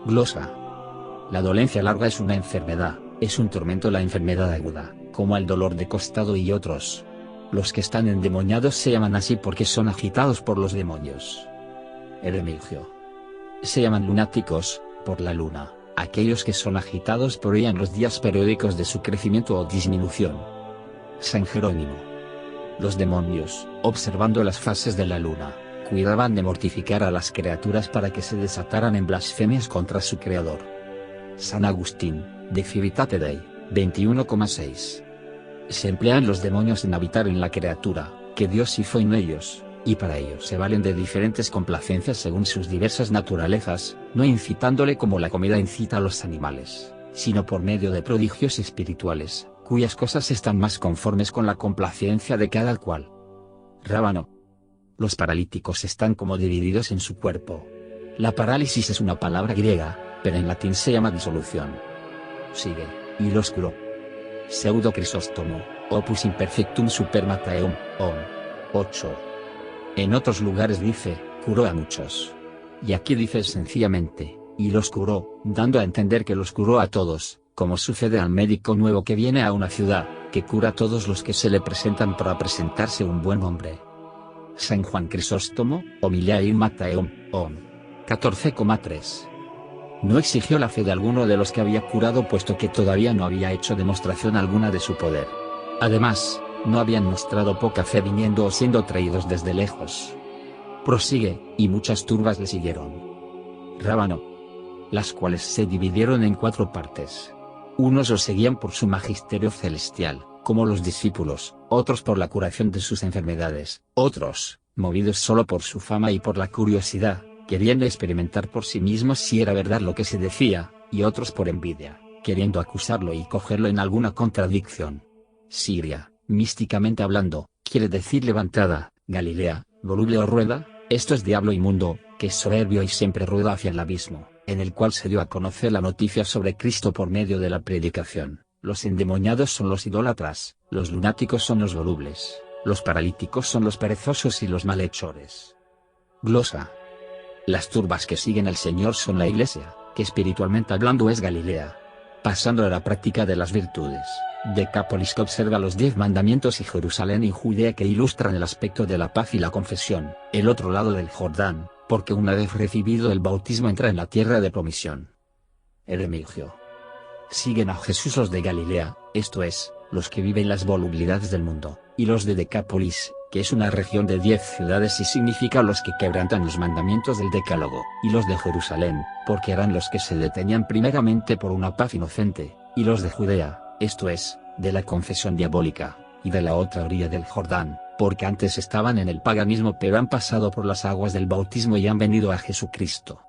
Glosa. La dolencia larga es una enfermedad, es un tormento la enfermedad aguda, como el dolor de costado y otros. Los que están endemoniados se llaman así porque son agitados por los demonios. Hermenegildo. Se llaman lunáticos, por la luna, aquellos que son agitados por ella en los días periódicos de su crecimiento o disminución. San Jerónimo. Los demonios, observando las fases de la luna, cuidaban de mortificar a las criaturas para que se desataran en blasfemias contra su creador. San Agustín, de Civitate Dei, 21,6. Se emplean los demonios en habitar en la criatura, que Dios hizo en ellos, y para ello se valen de diferentes complacencias según sus diversas naturalezas, no incitándole como la comida incita a los animales, sino por medio de prodigios espirituales, cuyas cosas están más conformes con la complacencia de cada cual. Rábano. Los paralíticos están como divididos en su cuerpo. La parálisis es una palabra griega, pero en latín se llama disolución. Sigue, y los curó. Pseudo Crisóstomo, Opus Imperfectum Super Mattheum, 8. En otros lugares dice, curó a muchos. Y aquí dice sencillamente, y los curó, dando a entender que los curó a todos, como sucede al médico nuevo que viene a una ciudad, que cura a todos los que se le presentan para presentarse un buen hombre. San Juan Crisóstomo, Homilia in Mattheum, 14,3. No exigió la fe de alguno de los que había curado puesto que todavía no había hecho demostración alguna de su poder. Además, no habían mostrado poca fe viniendo o siendo traídos desde lejos. Prosigue, y muchas turbas le siguieron. Rábano. Las cuales se dividieron en 4 partes. Unos lo seguían por su magisterio celestial, como los discípulos, otros por la curación de sus enfermedades, otros, movidos solo por su fama y por la curiosidad, queriendo experimentar por sí mismos si era verdad lo que se decía, y otros por envidia, queriendo acusarlo y cogerlo en alguna contradicción. Siria, místicamente hablando, quiere decir levantada, Galilea, voluble o rueda, esto es diablo inmundo, que es soberbio y siempre rueda hacia el abismo, en el cual se dio a conocer la noticia sobre Cristo por medio de la predicación. Los endemoniados son los idólatras, los lunáticos son los volubles, los paralíticos son los perezosos y los malhechores. Glosa. Las turbas que siguen al Señor son la Iglesia, que espiritualmente hablando es Galilea. Pasando a la práctica de las virtudes, Decápolis que observa los 10 mandamientos y Jerusalén y Judea que ilustran el aspecto de la paz y la confesión, el otro lado del Jordán, porque una vez recibido el bautismo entra en la tierra de promisión. Heremigio. Siguen a Jesús los de Galilea, esto es, los que viven las volubilidades del mundo, y los de Decápolis, que es una región de 10 ciudades y significa los que quebrantan los mandamientos del Decálogo, y los de Jerusalén, porque eran los que se detenían primeramente por una paz inocente, y los de Judea, esto es, de la confesión diabólica, y de la otra orilla del Jordán, porque antes estaban en el paganismo pero han pasado por las aguas del bautismo y han venido a Jesucristo.